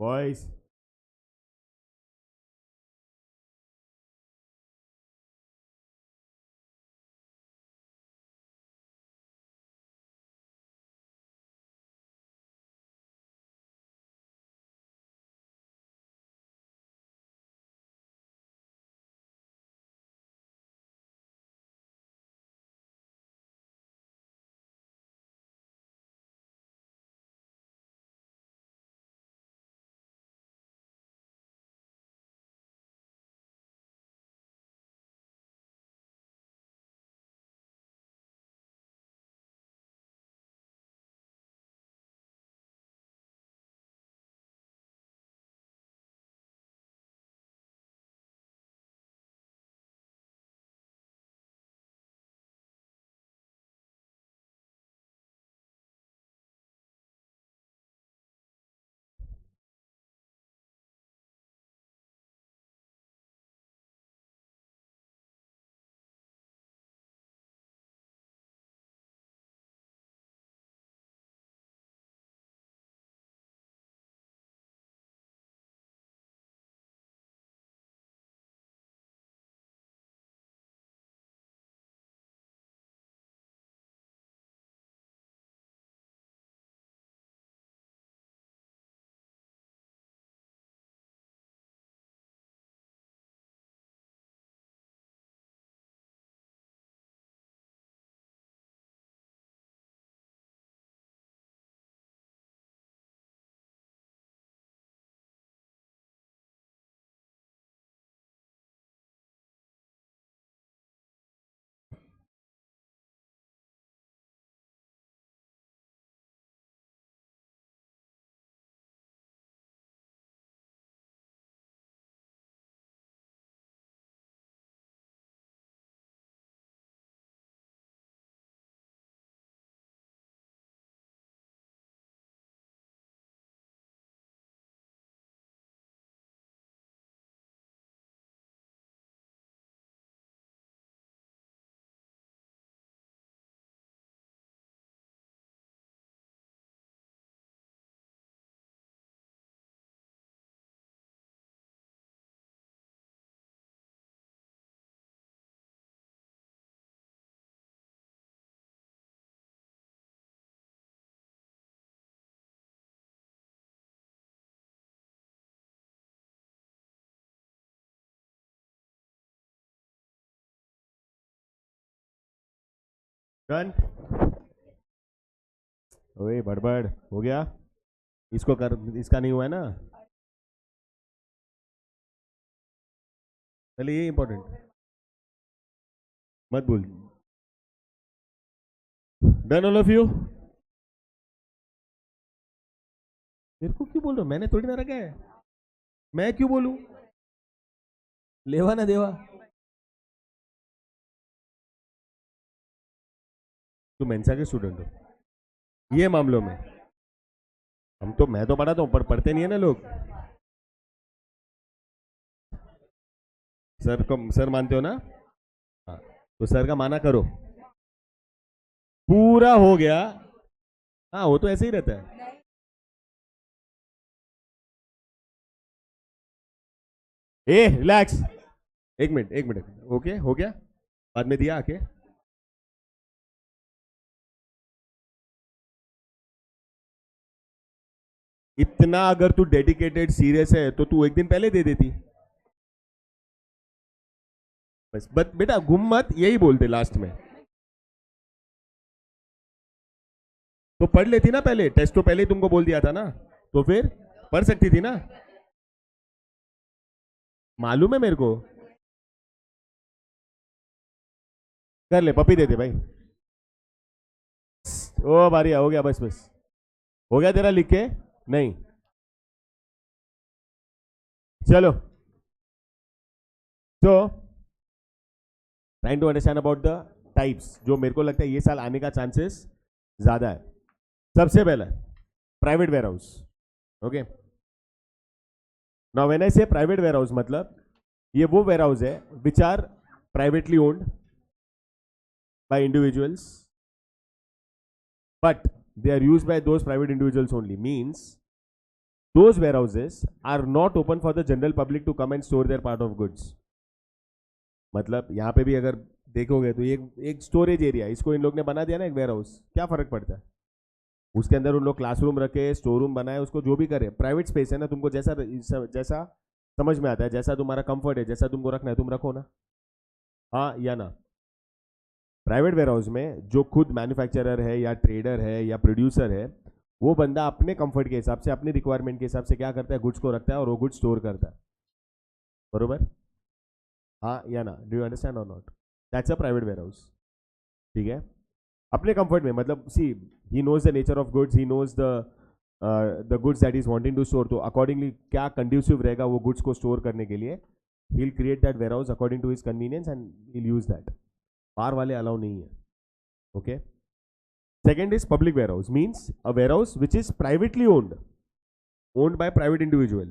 Boys, done. ओए बड़बड़ हो गया? इसको कर, इसका नहीं हुआ है ना? चलिए, ये इंपॉर्टेंट मत भूल। Done all of you? मेरे को क्यों बोल रहे हो? मैंने थोड़ी ना रखा है। मैं क्यों बोलूं? लेवा ना देवा। तुम मेंसा के स्टूडेंट हो ये मामलों में? हम तो, मैं तो पढ़ाता हूँ पर पढ़ते नहीं है ना लोग। सर को सर मानते हो ना? हाँ, तो सर का माना करो। पूरा हो गया। हाँ, वो तो ऐसे ही रहता है। ए रिलैक्स। एक मिनट, एक मिनट। ओके, हो गया? बाद में दिया आके? इतना अगर तू डेडिकेटेड सीरियस है तो तू एक दिन पहले दे देती। बस बेटा घूम मत, यही बोलते लास्ट में। तो पढ़ लेती ना पहले, टेस्ट तो पहले ही तुमको बोल दिया था ना, तो फिर पढ़ सकती थी ना। मालूम है मेरे को। कर ले, पपी दे दे भाई। ओ बारी हो गया, बस बस हो गया तेरा लिख के। नहीं, चलो। तो trying to understand about the types, जो मेरे को लगता है ये साल आने का चांसेस ज्यादा है। सबसे पहला private warehouse. Okay, now when I say private ware house, मतलब ये वो वेयर हाउस है which are privately owned by individuals, but they are used by those private individuals only. Means those warehouses are not open for the general public to come and store their part of goods. मतलब यहाँ पे भी अगर देखोगे तो एक storage area, इसको इन लोग ने बना दिया ना एक वेयर हाउस, क्या फर्क पड़ता है? उसके अंदर उन लोग क्लासरूम रखे, स्टोर रूम बनाए, उसको जो भी करे, प्राइवेट स्पेस है ना, तुमको जैसा जैसा समझ में आता है, जैसा तुम्हारा कंफर्ट है, जैसा तुमको रखना है तुम रखो ना, हाँ या ना। प्राइवेट वेयर हाउस में जो खुद मैन्युफैक्चरर है या ट्रेडर है या प्रोड्यूसर है, वो बंदा अपने कंफर्ट के हिसाब से, अपने रिक्वायरमेंट के हिसाब से क्या करता है, गुड्स को रखता है और वो गुड्स स्टोर करता है। बरोबर, हाँ या ना? डू यू अंडरस्टैंड और not? That's a private warehouse. ठीक है, अपने कंफर्ट में, मतलब see he knows the nature of goods, he knows the goods that is wanting to store, तो अकॉर्डिंगली क्या कंड्यूसिव रहेगा वो गुड्स को स्टोर करने के लिए, he will create that warehouse according to his convenience and he will use that. बाहर वाले अलाउ नहीं है। Okay, second is public warehouse, means a warehouse which is privately owned by private individual,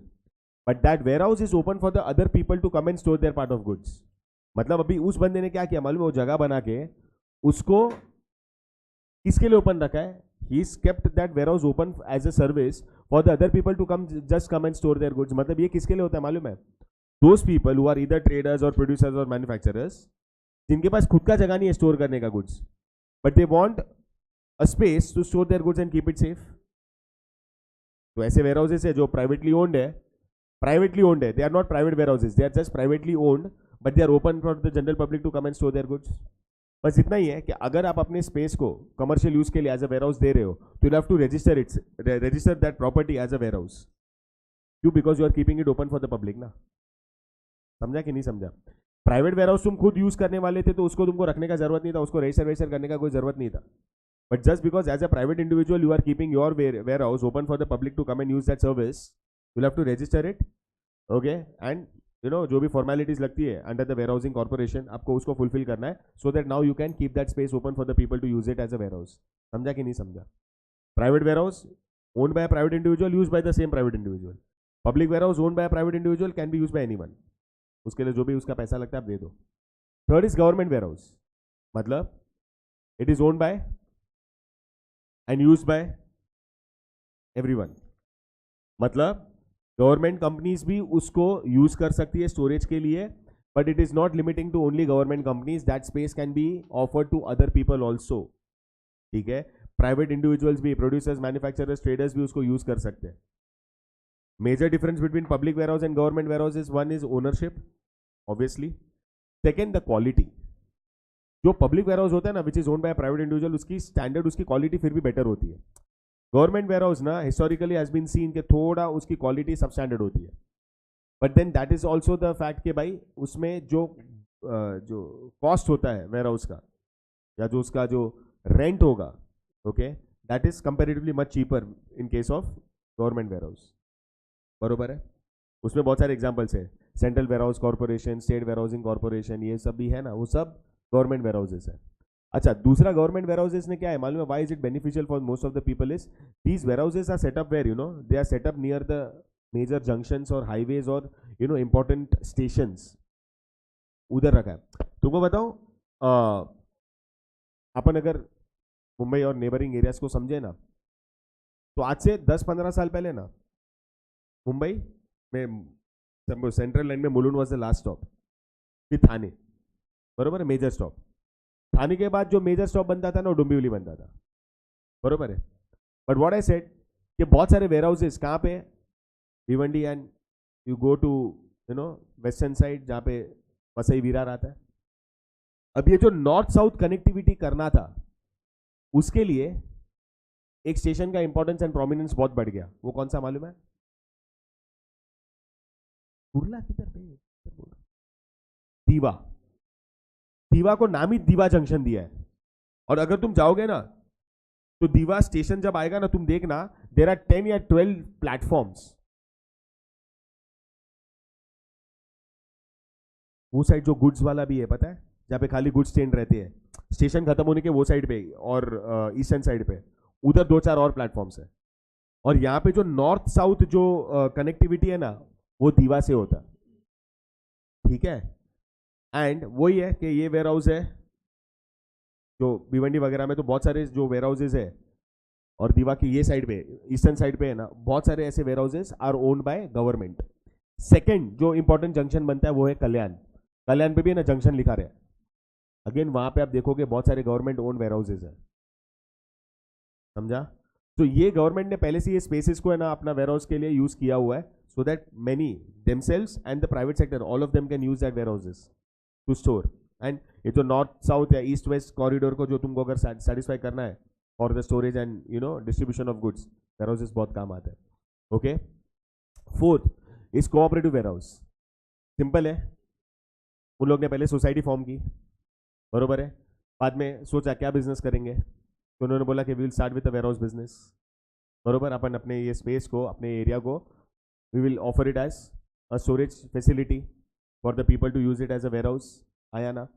but that warehouse is open for the other people to come and store their part of goods. मतलब अभी उस बंदे ने क्या किया मालूम है, वो जगह बना के उसको किसके लिए ओपन रखा है, he's kept that warehouse open as a service for the other people to come, just come and store their goods. मतलब ये किसके लिए होता है मालूम है? those people who are either traders or producers or manufacturers, जिनके पास खुद का जगह नहीं है स्टोर करने का goods, but they want a space to store their goods and keep it safe. तो ऐसे वेयर हाउसेस है जो प्राइवेटली ओन्ड है, they are not private warehouses, they are just privately owned, but they are open for the general public to come and store their goods. बस इतना ही है कि अगर आप अपने स्पेस को कमर्शियल यूज के लिए एज अ वेयर हाउस दे रहे हो, तो you have to register that property as a warehouse. क्यों? Because you are keeping it open for the public ना। समझा कि नहीं समझा? प्राइवेट वेयर हाउस तुम खुद यूज करने वाले थे तो उसको तुमको रखने का जरूरत नहीं था, उसको रजिस्टर करने का कोई जरूरत नहीं था। But just because as a private individual you are keeping your warehouse open for the public to come and use that service, you'll have to register it, okay, and you know जो भी formalities लगती है under the warehousing corporation, आपको उसको fulfill करना है, so that now you can keep that space open for the people to use it as a warehouse. समझा कि नहीं समझा? Private warehouse owned by a private individual, used by the same private individual. Public warehouse owned by a private individual can be used by anyone. उसके लिए जो भी उसका पैसा लगता है आप दे दो। Third is government warehouse, मतलब it is owned by and used by everyone. मतलब गवर्नमेंट कंपनीज भी उसको यूज कर सकती है स्टोरेज के लिए, but it is not limiting to only government companies, that space can be offered to other people also. ठीक है, प्राइवेट इंडिविजुअल्स भी, प्रोड्यूसर्स, मैन्युफैक्चरर्स, ट्रेडर्स भी उसको यूज कर सकते हैं। Major difference between public warehouse and government warehouse is, one is ownership obviously, second the quality. जो public warehouse होता है ना which is owned by private individual, उसकी स्टैंडर्ड, उसकी क्वालिटी फिर भी बेटर होती है। गवर्नमेंट वेयर हाउस ना हिस्टोरिकली हैज बीन सीन के थोड़ा उसकी क्वालिटी सब स्टैंडर्ड होती है, but then that is also the fact कि भाई उसमें जो कॉस्ट होता है वेयर हाउस का, या जो उसका जो रेंट होगा, okay, that is comparatively much cheaper in case of government warehouse. बरोबर है? उसमें बहुत सारे एग्जाम्पल्स है, central warehouse corporation, state warehousing corporation, ये सब भी है ना, वो सब गवर्नमेंट वेयर हाउसेस है। अच्छा, दूसरा गवर्नमेंट वेयर हाउसेस ने क्या है मालूम है, why is it beneficial for most of the people is, these warehouses are set up where you know they are set up near the major junctions और highways और यू नो इंपॉर्टेंट स्टेशंस, उधर रखा है। तुमको बताओ, अपन अगर मुंबई और नेबरिंग एरियाज को समझे ना, तो आज से 10-15 साल पहले ना मुंबई में सेंट्रल लाइन में Mulund was the last stop, फिर थाने, बरोबर है, मेजर स्टॉप। थाने के बाद जो मेजर स्टॉप बनता था ना वो डोंबिवली बनता था, बरोबर है। बट व्हाट आई सेड कि बहुत सारे वेयर हाउसेस कहाँ पे, Bhiwandi and you go to western side जहाँ पे वसई विरार आता है। अब ये जो नॉर्थ साउथ कनेक्टिविटी करना था उसके लिए एक स्टेशन का इंपॉर्टेंस एंड प्रोमिनेंस बहुत बढ़ गया। वो कौन सा मालूम है? कुर्ला किधर पे? दीवा। दीवा को नाम ही दीवा जंक्शन दिया है। और अगर तुम जाओगे ना तो दीवा स्टेशन जब आएगा ना तुम देखना, देर आर 10 या 12 प्लेटफॉर्म्स। वो साइड जो गुड्स वाला भी है पता है, जहाँ पे खाली गुड्स ट्रेन रहते हैं, स्टेशन खत्म होने के वो साइड पे और ईस्टर्न साइड पे उधर दो चार और प्लेटफॉर्म्स है। और यहाँ पे जो नॉर्थ साउथ जो कनेक्टिविटी है ना वो दीवा से होता है, ठीक है। एंड वही है कि ये वेयर हाउस है जो भिवंडी वगैरह में तो बहुत सारे जो वेयर हाउसेज है, और दीवा की ये साइड पे ईस्टर्न साइड पे है ना बहुत सारे ऐसे warehouses are owned by government. Second जो इंपॉर्टेंट जंक्शन बनता है वो है कल्याण। कल्याण पे भी ना जंक्शन लिखा रहा है, अगेन वहां पे आप देखोगे बहुत सारे गवर्नमेंट ओन वेयर हाउसेज है, समझा। तो ये गवर्नमेंट ने पहले से ये स्पेसेस को है ना अपना वेयर हाउस के लिए यूज किया हुआ है, so that many themselves and the private sector all of them can use that warehouses to store. And ये जो नॉर्थ साउथ या ईस्ट वेस्ट कॉरिडोर को जो तुमको अगर सेटिस्फाई करना है for the storage and distribution of goods, warehouses बहुत काम आते हैं। Okay. Fourth is cooperative warehouse. Simple है, उन लोग ने पहले सोसाइटी फॉर्म की, बरोबर है। बाद में सोचा क्या बिजनेस करेंगे, तो उन्होंने बोला कि will start with warehouse business, बरोबर। अपन अपने ये स्पेस को अपने एरिया को we will offer it as a storage facility for the people to use it as a warehouse. आया ना?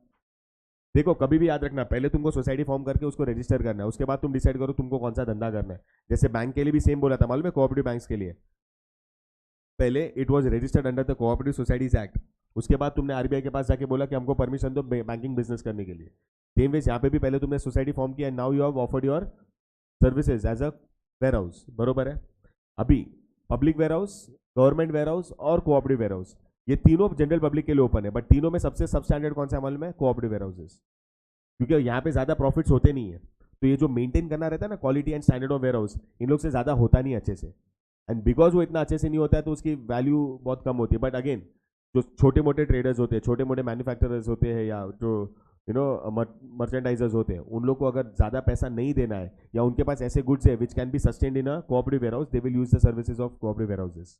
देखो कभी भी याद रखना, पहले तुमको सोसाइटी फॉर्म करके उसको रजिस्टर करना है, उसके बाद तुम डिसाइड करो तुमको कौन सा धंधा करना है। जैसे बैंक के लिए भी सेम बोला था मालूम है, कोऑपरेटिव बैंक्स के लिए पहले it was registered under the cooperative societies act, उसके बाद तुमने आरबीआई के पास जाके बोला कि हमको परमिशन दो बैंकिंग बिजनेस करने के लिए। सेम वेज यहाँ पे भी पहले तुमने सोसाइटी फॉर्म किया, now you have offered your services as a warehouse, बरोबर है। अभी public warehouse, government warehouse और कोऑपरेटिव वेयर हाउस, ये तीनों जनरल पब्लिक के लिए ओपन है, बट तीनों में सबसे सब स्टैंडर्ड कौन सा है मालूम है? Cooperative warehouses. क्योंकि यहाँ पे ज्यादा प्रॉफिट्स होते नहीं है, तो ये जो मेंटेन करना रहता है ना quality and standard of warehouse, इन लोग से ज्यादा होता नहीं अच्छे से। एंड बिकॉज वो इतना अच्छे से नहीं होता है तो उसकी वैल्यू बहुत कम होती है। बट अगेन जो छोटे मोटे ट्रेडर्स होते हैं, छोटे मोटे मैन्युफैक्चरर्स होते हैं, या जो मर्चेंडाइजर्स होते हैं, उन लोग को अगर ज्यादा पैसा नहीं देना है या उनके पास ऐसे गुड्स है which can be sustained in a cooperative warehouse, they will use the services of cooperative warehouses.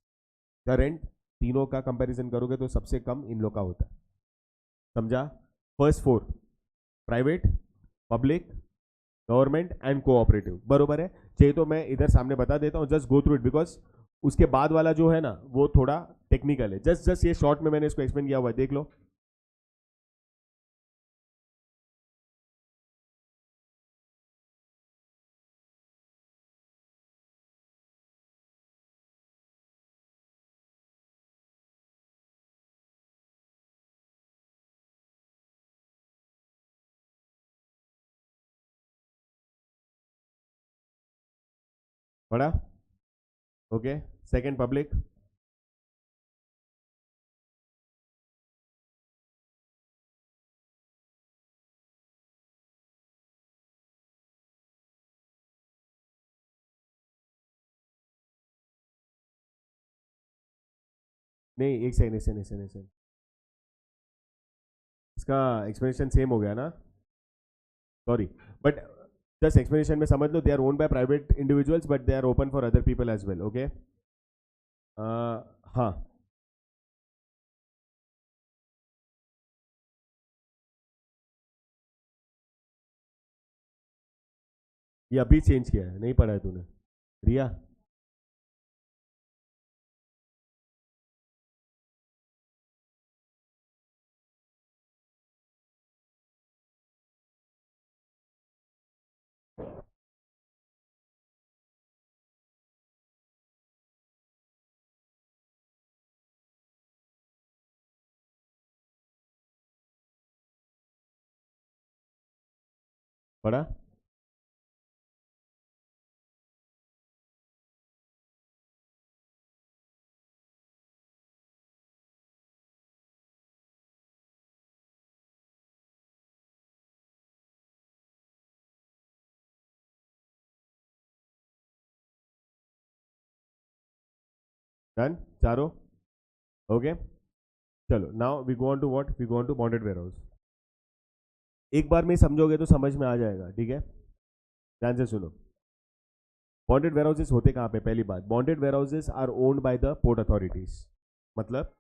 का रेंट तीनों का कंपैरिजन करोगे तो सबसे कम इन लोग का होता है, समझा। First four private, public, government and cooperative, बरोबर है। चाहिए तो मैं इधर सामने बता देता हूँ, just go through it, because उसके बाद वाला जो है ना वो थोड़ा टेक्निकल है। जस्ट जस्ट ये शॉर्ट में मैंने इसको एक्सप्लेन किया हुआ है, देख लो। बड़ा ओके। सेकंड पब्लिक, नहीं एक सेकंड एक सेकंड एक सेकंड एक सेकंड, इसका एक्सप्लेनेशन सेम हो गया ना, सॉरी। बट जस्ट एक्सप्लेनेशन में समझ लो, they are own by private individuals but they are open for other people as well, okay. हाँ, ये अभी चेंज किया है, नहीं पढ़ा है तूने? रिया, पढ़ा। डन चारों ओके चलो now we go on to what we go on to bonded warehouse एक बार में समझोगे तो समझ में आ जाएगा ठीक है ध्यान से सुनो बॉन्डेड वेयर हाउसेस होते कहाँ पे पहली बात bonded warehouses are owned by the port authorities मतलब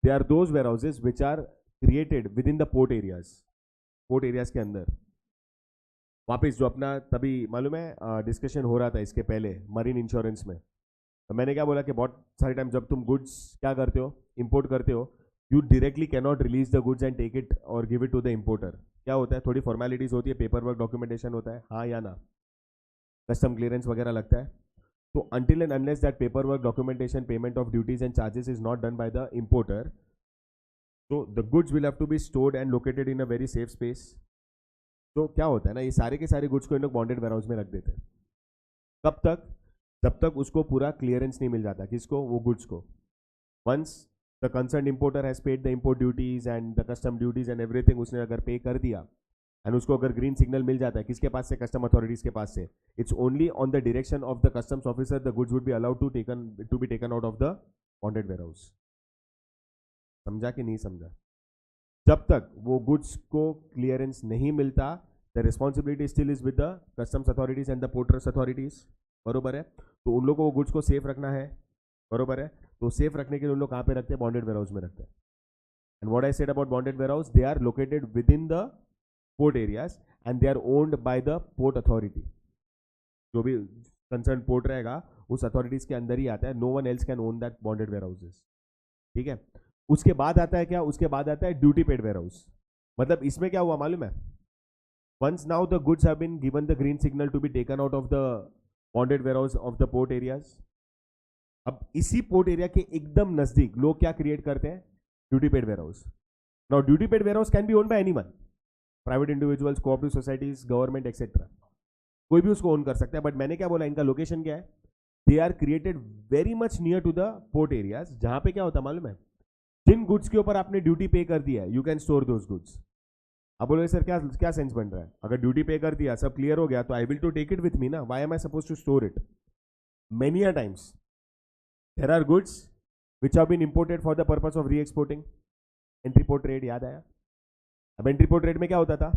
they are those warehouses which are created within the port areas के अंदर वापिस जो अपना तभी मालूम है डिस्कशन हो रहा था इसके पहले मरीन इंश्योरेंस में तो मैंने क्या बोला कि बहुत सारे टाइम जब तुम गुड्स क्या करते हो इंपोर्ट करते हो you directly cannot release the goods and take it और give it to the importer क्या होता है थोड़ी फॉर्मेलिटीज होती है पेपर वर्क डॉक्यूमेंटेशन होता है हाँ या ना कस्टम क्लियरेंस वगैरह लगता है तो until and unless that paperwork documentation payment of duties and charges is not done by the importer so the goods will have to be stored and located in a very safe space तो क्या होता है ना ये सारे के सारे goods को इन लोग बॉन्डेड वेयरहाउस में रख देते हैं कब तक जब तक उसको पूरा क्लियरेंस नहीं मिल जाता किसको वो गुड्स को once the concern importer has paid the import duties and the custom duties and everything उसने अगर पे कर दिया एंड उसको अगर ग्रीन सिग्नल मिल जाता है किसके पास से कस्टम अथॉरिटीज के पास से it's only on the direction of the customs officer the goods would be allowed to be taken out of the bonded warehouse समझा कि नहीं समझा जब तक वो गुड्स को क्लियरेंस नहीं मिलता the responsibility still is with the customs authorities and the porters authorities बरोबर है तो उन लोगों को वो गुड्स को सेफ रखना है बरोबर है तो सेफ रखने के लिए उन लोग कहाँ पे रखते हैं बॉन्डेड वेयरहाउस में रखते हैं and what I said about bonded warehouse they are located within the port areas and they are owned by the port authority जो भी कंसर्न पोर्ट रहेगा उस अथॉरिटीज के अंदर ही आता है no one else can own that bonded warehouses ठीक है उसके बाद आता है क्या उसके बाद आता है ड्यूटी पेड वेयरहाउस मतलब इसमें क्या हुआ मालूम है once now the goods have been given the green signal to be taken out of the bonded warehouse of the port areas अब इसी पोर्ट एरिया के एकदम नजदीक लोग क्या क्रिएट करते हैं duty paid warehouse now duty paid warehouse can be own by anyone private individuals cooperative societies government etcetera कोई भी उसको ओन कर सकता है बट मैंने क्या बोला इनका लोकेशन क्या है they are created very much near to the port areas जहां पे क्या होता है मालूम है जिन गुड्स के ऊपर आपने ड्यूटी पे कर दिया है you can store those goods अब बोले सर क्या क्या सेंस बन रहा है अगर ड्यूटी पे कर दिया सब क्लियर हो गया तो I will to take it with me ना why am I suppose to store it many a times there are goods which have been imported for the purpose of re exporting entry port trade याद आया अब entry port trade में क्या होता था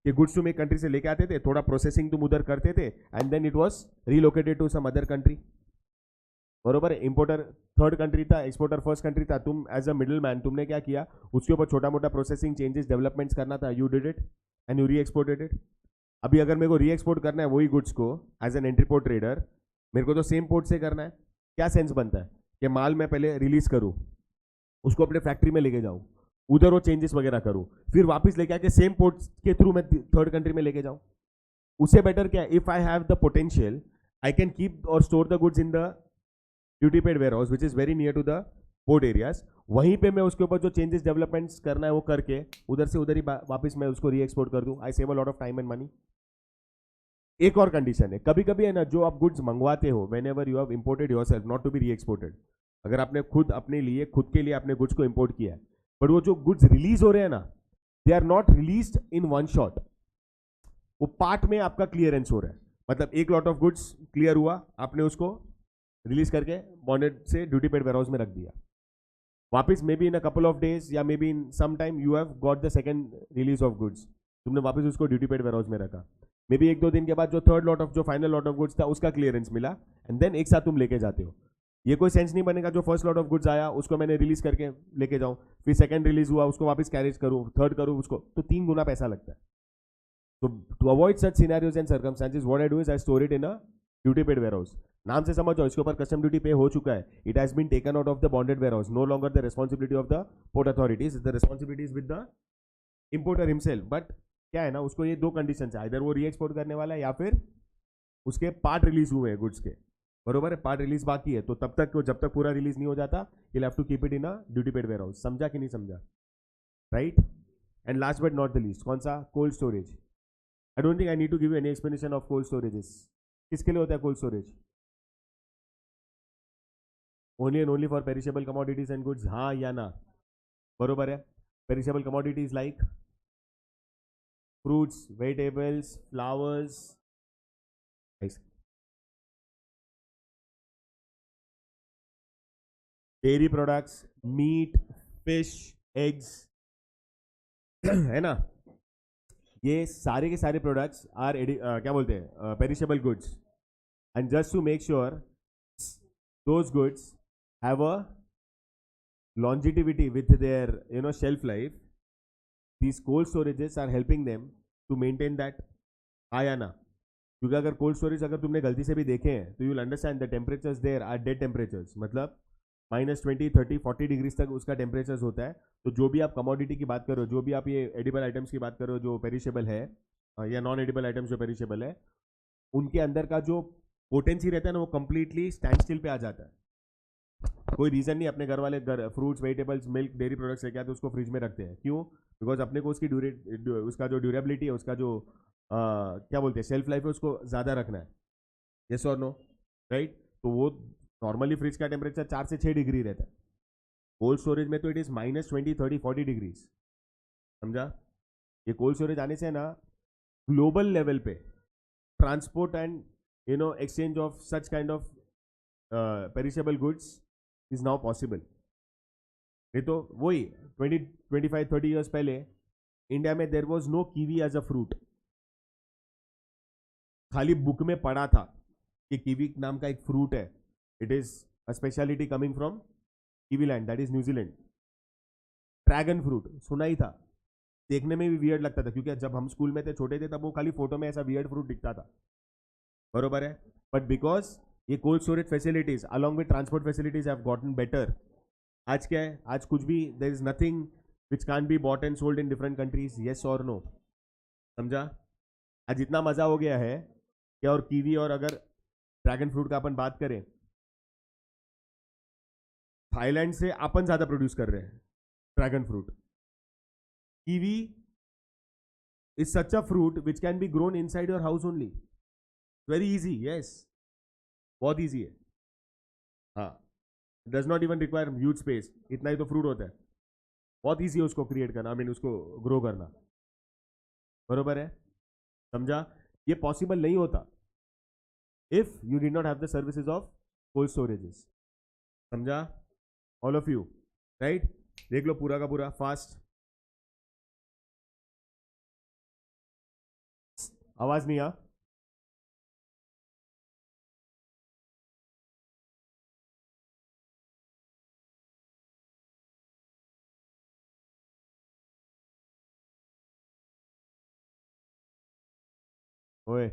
कि goods तुम एक कंट्री से लेके आते थे थोड़ा प्रोसेसिंग तुम उधर करते थे and then it was relocated to some other country बरोबर है इंपोर्टर थर्ड कंट्री था एक्सपोर्टर फर्स्ट कंट्री था तुम एज अ मिडिल मैन तुमने क्या किया उसके ऊपर छोटा मोटा प्रोसेसिंग चेंजेस डेवलपमेंट्स करना था you did it and you री एक्सपोर्टेड इट अभी अगर मेरे को री एक्सपोर्ट करना है वही गुड्स को as an entry port trader मेरे को तो सेम पोर्ट से करना है क्या सेंस बनता है कि माल मैं पहले रिलीज करूँ उसको अपने फैक्ट्री में लेके जाऊँ उधर वो चेंजेस वगैरह करूँ फिर वापस लेके आके सेम पोर्ट के थ्रू मैं थर्ड कंट्री में लेके जाऊँ उससे बेटर क्या है if I have the potential I can keep और store the goods in the duty paid warehouse which is very near to the port areas वहीं पे मैं उसके ऊपर जो चेंजेस डेवलपमेंट्स करना है वो करके उधर से उधर ही वापस मैं उसको री एक्सपोर्ट कर दूं I save a lot of time and money एक और कंडीशन है कभी कभी है ना जो आप गुड्स मंगवाते हो whenever you have imported yourself not to be re-exported अगर आपने खुद अपने लिए खुद के लिए अपने गुड्स को इंपोर्ट किया है बट वो जो गुड्स रिलीज हो रहे हैं ना they are not release in one shot वो पार्ट में आपका क्लियरेंस हो रहा है मतलब एक लॉट ऑफ गुड्स क्लियर हुआ आपने उसको रिलीज करके बॉन्डेड से ड्यूटी पेड वेयरहाउस में रख दिया वापस maybe in a couple of days या maybe in some time you have got the second release of goods तुमने वापस उसको ड्यूटी पेड वेयरहाउस में रखा मे बी एक दो दिन के बाद जो थर्ड लॉट ऑफ जो फाइनल लॉट ऑफ गुड्स था उसका क्लियरेंस मिला एंड देन एक साथ तुम लेके जाते हो ये कोई सेंस नहीं बनेगा जो फर्स्ट लॉट ऑफ गुड्स आया उसको मैंने रिलीज करके लेके जाऊं फिर सेकंड रिलीज हुआ उसको वापस कैरेज करूं थर्ड करूं उसको तो 3 गुना पैसा लगता है तो to avoid such scenarios and circumstances what I do is I store it in a duty paid warehouse नाम से समझो इसके ऊपर कस्टम ड्यूटी पे हो चुका है it has been taken out of the bonded warehouse no longer the responsibility of the port authorities the responsibilities with the importer himself but क्या है ना उसको ये दो कंडीशन है इधर वो री एक्सपोर्ट करने वाला है या फिर उसके पार्ट रिलीज हुए हैं गुड्स के बरोबर है पार्ट रिलीज बाकी है तो तब तक जब तक पूरा रिलीज नहीं हो जाता you have to keep it in a duty paid warehouse समझा कि नहीं समझा right and last but not the least कौन सा cold storage I don't think I need to give any explanation of cold storages किसके लिए होता है cold storage only and only for perishable commodities and goods हाँ या ना बरोबर है perishable commodities like fruits vegetables flowers dairy products, meat, fish, eggs, है ना, ये सारे के सारे प्रोडक्ट्स आर क्या बोलते हैं, perishable goods. And just to make sure those goods have a longevity with their shelf life, these cold storages are helping them to maintain that. आया ना, क्योंकि अगर कोल्ड स्टोरेज अगर तुमने गलती से भी देखे हैं तो you will understand the temperatures there are dead temperatures, मतलब -20, -30, -40 डिग्रीज तक उसका टेम्परेचर्स होता है. तो जो भी आप कमोडिटी की बात करो, जो भी आप ये एडिबल आइटम्स की बात करो जो पेरिशेबल है, या नॉन एडिबल आइटम्स जो पेरिशेबल है, उनके अंदर का जो पोटेंसी रहता है ना, वो कंप्लीटली स्टैंड स्टिल पे आ जाता है. कोई रीजन नहीं, अपने घर वाले fruits, vegetables, milk, dairy products लेके आते हैं, उसको फ्रिज में रखते हैं. क्यों? बिकॉज अपने को उसकी उसका जो ड्यूरेबिलिटी है, उसका जो क्या बोलते हैं, शेल्फ लाइफ है, उसको ज़्यादा रखना है. यस और नो, राइट? तो वो नॉर्मली फ्रिज का टेम्परेचर 4 से 6 डिग्री रहता है. कोल्ड स्टोरेज में तो इट इज़ -20, 30, 40 डिग्रीज. समझा? ये कोल्ड स्टोरेज आने से ना ग्लोबल लेवल पे transport and exchange of such kind of perishable goods is now possible. नहीं तो वही 20, 25, 30 ईयर्स पहले इंडिया में there was no kiwi as a fruit. खाली बुक में पढ़ा था कि कीवी नाम का एक फ्रूट है. It is a speciality coming from kiwi land, that is New Zealand. Dragon fruit सुना ही था, देखने में भी वियर्ड लगता था, क्योंकि जब हम स्कूल में थे, छोटे थे, तब वो खाली फोटो में ऐसा वियर्ड फ्रूट दिखता था. बरोबर है? बट बिकॉज ये cold storage facilities along with transport facilities have gotten better. आज क्या है, आज कुछ भी, there is nothing which can be bought and sold in different countries. Yes और नो? समझा? आज इतना मजा हो गया है कि, और कीवी, और अगर ड्रैगन फ्रूट का अपन बात करें, थाईलैंड से अपन ज्यादा प्रोड्यूस कर रहे हैं dragon fruit. Kiwi is such a fruit which can B grown in side your house only. Very easy. Yes, बहुत ईजी है. हाँ, does not even require huge space. इतना ही तो फ्रूट होता है, बहुत ईजी है उसको क्रिएट करना, आई मीन उसको ग्रो करना. बरोबर है? समझा? ये पॉसिबल नहीं होता if you did not have the services of cold storages. समझा? All of you, right? देख लो पूरा का पूरा फास्ट. आवाज नहीं आ? ओए,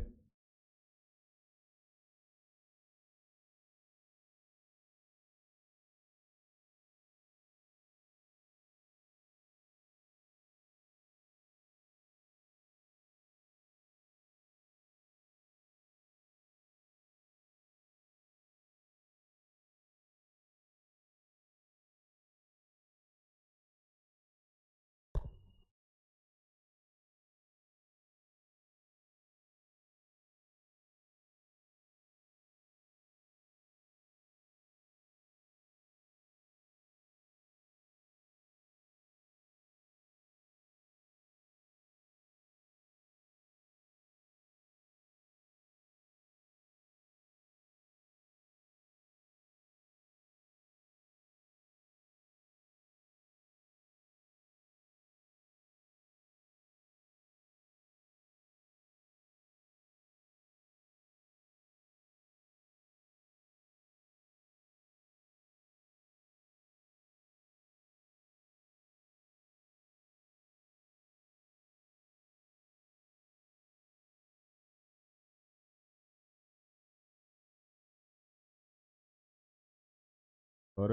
और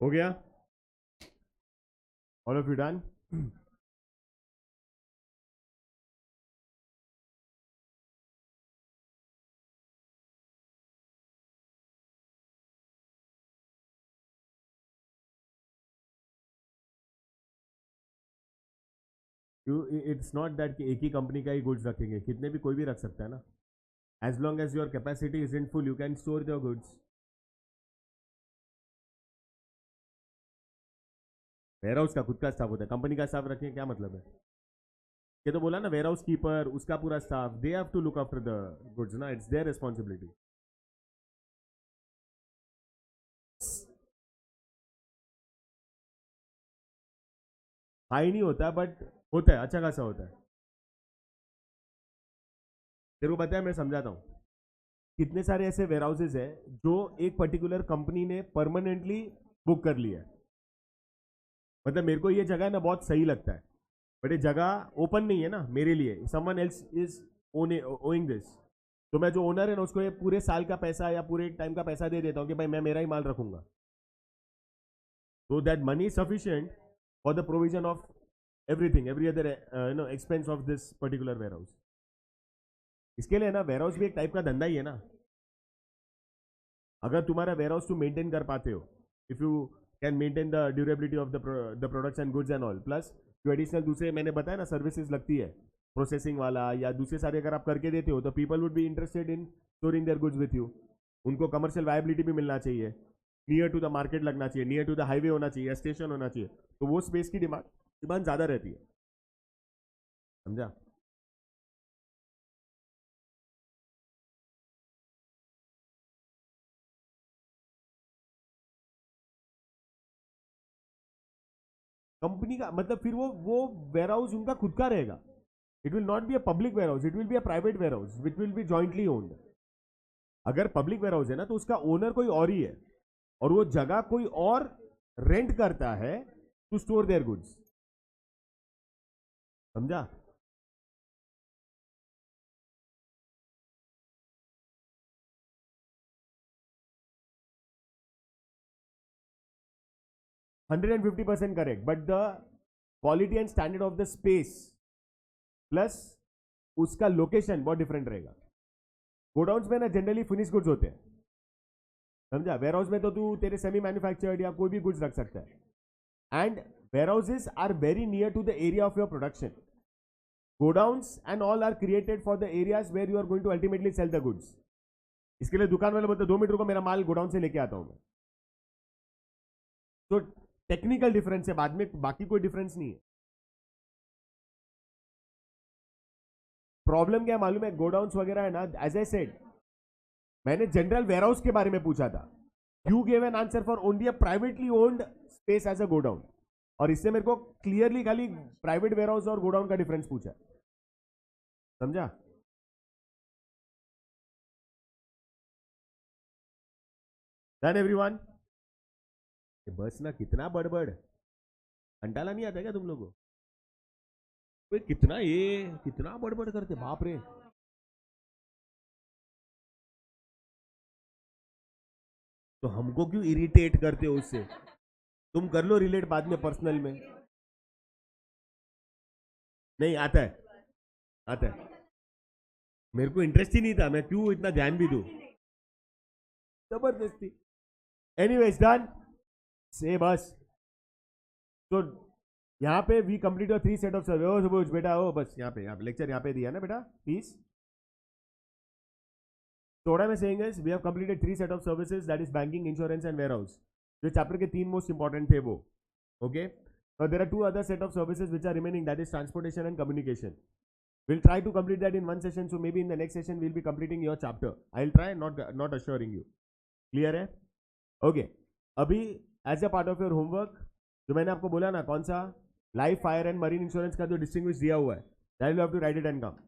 हो गया? All of you done? It's not that कि एक ही कंपनी का ही गुड्स रखेंगे, कितने भी कोई भी रख सकता है ना. As long as your capacity is in full, you can store your goods. Warehouse का खुद का स्टाफ होता है, कंपनी का स्टाफ रखें क्या मतलब है? ये तो बोला ना, वेयर हाउस कीपर, उसका पूरा स्टाफ, they have to look after the goods ना, इट्स देयर रिस्पॉन्सिबिलिटी. हाई नहीं होता बट होता है, अच्छा खासा होता है. तेरे को पता है, मैं समझाता हूँ. कितने सारे ऐसे वेयर हाउसेज है जो एक पर्टिकुलर कंपनी ने परमानेंटली बुक कर लिया है. मतलब मेरे को ये जगह ना बहुत सही लगता है, बट ये जगह ओपन नहीं है ना मेरे लिए, someone else is owing this. तो मैं जो ओनर है ना उसको ये पूरे साल का पैसा या पूरे टाइम का पैसा दे देता हूँ कि भाई मैं मेरा ही माल रखूंगा. So that money is sufficient for the provision of everything, every other expense of this particular warehouse. इसके लिए ना वेयरहाउस भी एक टाइप का धंधा ही है ना. अगर तुम्हारा वेयरहाउस तुम मेंटेन कर पाते हो, if you can maintain the durability of the products and goods and all, plus जो एडिशनल दूसरे मैंने बताया ना सर्विसेज लगती है, प्रोसेसिंग वाला या दूसरे सारे अगर आप करके देते हो तो people would be interested in storing their goods with you. उनको कमर्शियल वायबिलिटी भी मिलना चाहिए, नियर टू द मार्केट लगना चाहिए, नियर टू द हाईवे होना चाहिए, स्टेशन होना चाहिए, तो वो स्पेस की डिमांड ज़्यादा रहती है. समझा? कंपनी का मतलब फिर वो वेयर हाउस उनका खुद का रहेगा. It will not be a public warehouse, it will be a private warehouse which will be jointly owned. अगर पब्लिक वेयर हाउस है ना तो उसका ओनर कोई और ही है और वो जगह कोई और रेंट करता है टू स्टोर देयर गुड्स. समझा? 150% correct, but the quality and standard of the space plus उसका लोकेशन बहुत डिफरेंट रहेगा. गोडाउन्स में ना जनरली फिनिश गुड्स होते हैं. समझा? वेयर हाउस में तो तू तेरे सेमी मैन्युफैक्चर्ड या कोई भी गुड्स रख सकता है. And warehouses are very near to the area of your production. Godowns and all are created for the areas where you are going to ultimately sell the goods. इसके लिए दुकान वाले बोलते 2 मीटर को मेरा माल गोडाउन से लेके आता हूं मैं. तो टेक्निकल डिफरेंस है, बाद में बाकी कोई डिफरेंस नहीं है. प्रॉब्लम क्या मालूम है? गोडाउन्स वगैरह है ना, एज आई सेड, मैंने जनरल वेयरहाउस के बारे में पूछा था. You give an answer for only a privately owned space as a godown, और इससे मेरे को क्लियरली खाली प्राइवेट वेयरहाउस और गोडाउन का डिफरेंस पूछा. समझा? Done everyone? बस ना, कितना बड़बड़, अंटाला नहीं आता क्या तुम लोगों को? कितना बड़बड़ करते, बाप रे. तो हमको क्यों इरिटेट करते हो उससे? तुम कर लो रिलेट बाद में पर्सनल में. नहीं आता है, आता है. मेरे को इंटरेस्ट ही नहीं था, मैं क्यों इतना ध्यान भी दूं? जबरदस्ती. एनीवेज डन से बस. तो यहाँ पे we complete your 3 set of service. बेटा ओ बस यहाँ पे लेक्चर यहाँ पे दिया ना बेटा, please. So what I'm saying is we have completed 3 set of services, that is banking, insurance and warehouse. जो चैप्टर के 3 मोस्ट इंपॉर्टेंट थे वो. Okay. Now there are 2 other set of services which are remaining, that is transportation and communication. We'll try to complete that in one session, so maybe in the next session we'll be completing your chapter. I'll try, not assuring you. Clear है? Okay. अभी as a part of your homework, जो मैंने आपको बोला ना, कौन सा life, fire and marine insurance का जो डिस्टिंग्विश दिया हुआ है, that you have to write it and come.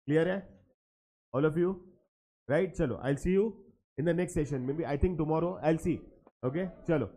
Clear है? All of you? Right? Chalo, I'll see you in the next session. Maybe I think tomorrow I'll see. Okay? Chalo.